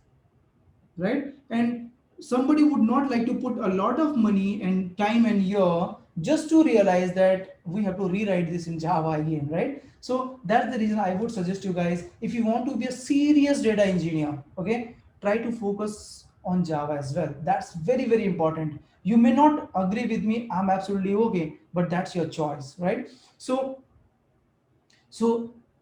S1: right? And somebody would not like to put a lot of money and time and year just to realize that we have to rewrite this in Java again, right? So that's the reason I would suggest you guys, if you want to be a serious data engineer, okay, try to focus on Java as well. That's very, very important. You may not agree with me, I'm absolutely okay, but that's your choice, right? So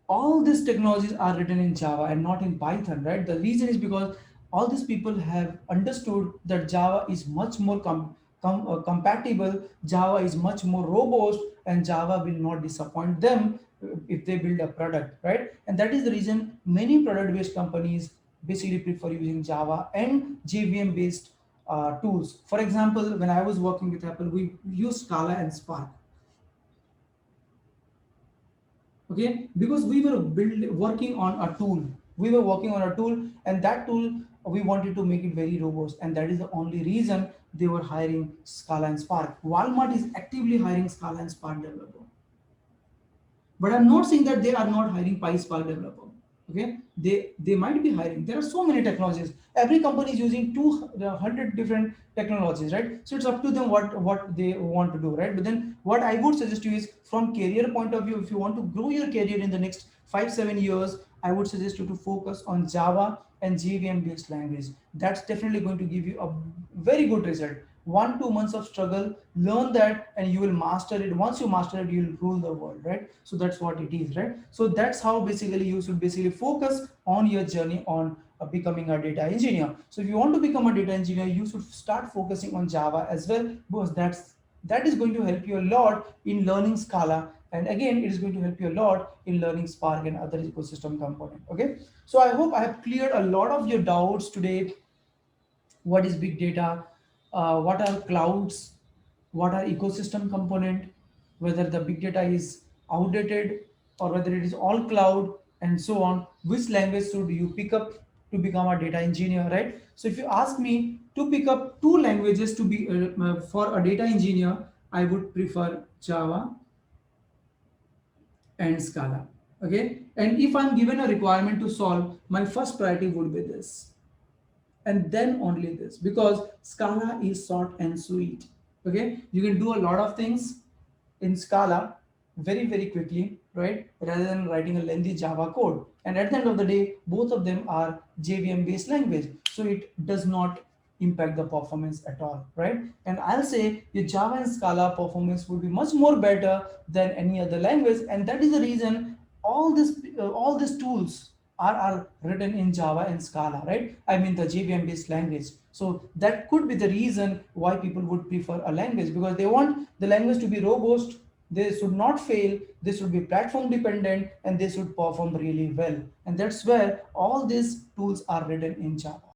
S1: all these technologies are written in Java and not in Python, right? The reason is because all these people have understood that Java is much more compatible, Java is much more robust, and Java will not disappoint them if they build a product, right? And that is the reason many product-based companies basically prefer using Java and JVM based tools. For example, when I was working with Apple, we used Scala and Spark. Okay, because we were working on a tool. And that tool we wanted to make it very robust, and that is the only reason they were hiring Scala and Spark. Walmart is actively hiring Scala and Spark developer. But I'm not saying that they are not hiring PySpark developer. Okay, they might be hiring. There are so many technologies. Every company is using 200 different technologies, right? So it's up to them what they want to do, right? But then what I would suggest you is, from career point of view, if you want to grow your career in the next 5-7 years, I would suggest you to focus on Java and JVM based language. That's definitely going to give you a very good result. 1-2 months of struggle, learn that, and you will master it. Once you master it, you will rule the world, right? So that's what it is, right? So that's how basically you should basically focus on your journey on becoming a data engineer. So if you want to become a data engineer, you should start focusing on Java as well, because that is going to help you a lot in learning Scala, and again it is going to help you a lot in learning Spark and other ecosystem component. Okay, so I hope I have cleared a lot of your doubts today. What is big data? What are clouds? What are ecosystem component? Whether the big data is outdated or whether it is all cloud, and so on. Which language should you pick up to become a data engineer, right? So if you ask me to pick up 2 languages to be for a data engineer, I would prefer Java and Scala. Okay, and if I'm given a requirement to solve, my first priority would be this, and then only this, because Scala is short and sweet. Okay, you can do a lot of things in Scala very, very quickly, right? Rather than writing a lengthy Java code. And at the end of the day, both of them are JVM based language, so it does not impact the performance at all, right? And I'll say your Java and Scala performance would be much more better than any other language, and that is the reason all these tools are written in Java and Scala, right? I mean the JVM based language. So that could be the reason why people would prefer a language, because they want the language to be robust, They should not fail, they should be platform dependent, and they should perform really well. And that's where all these tools are written in Java.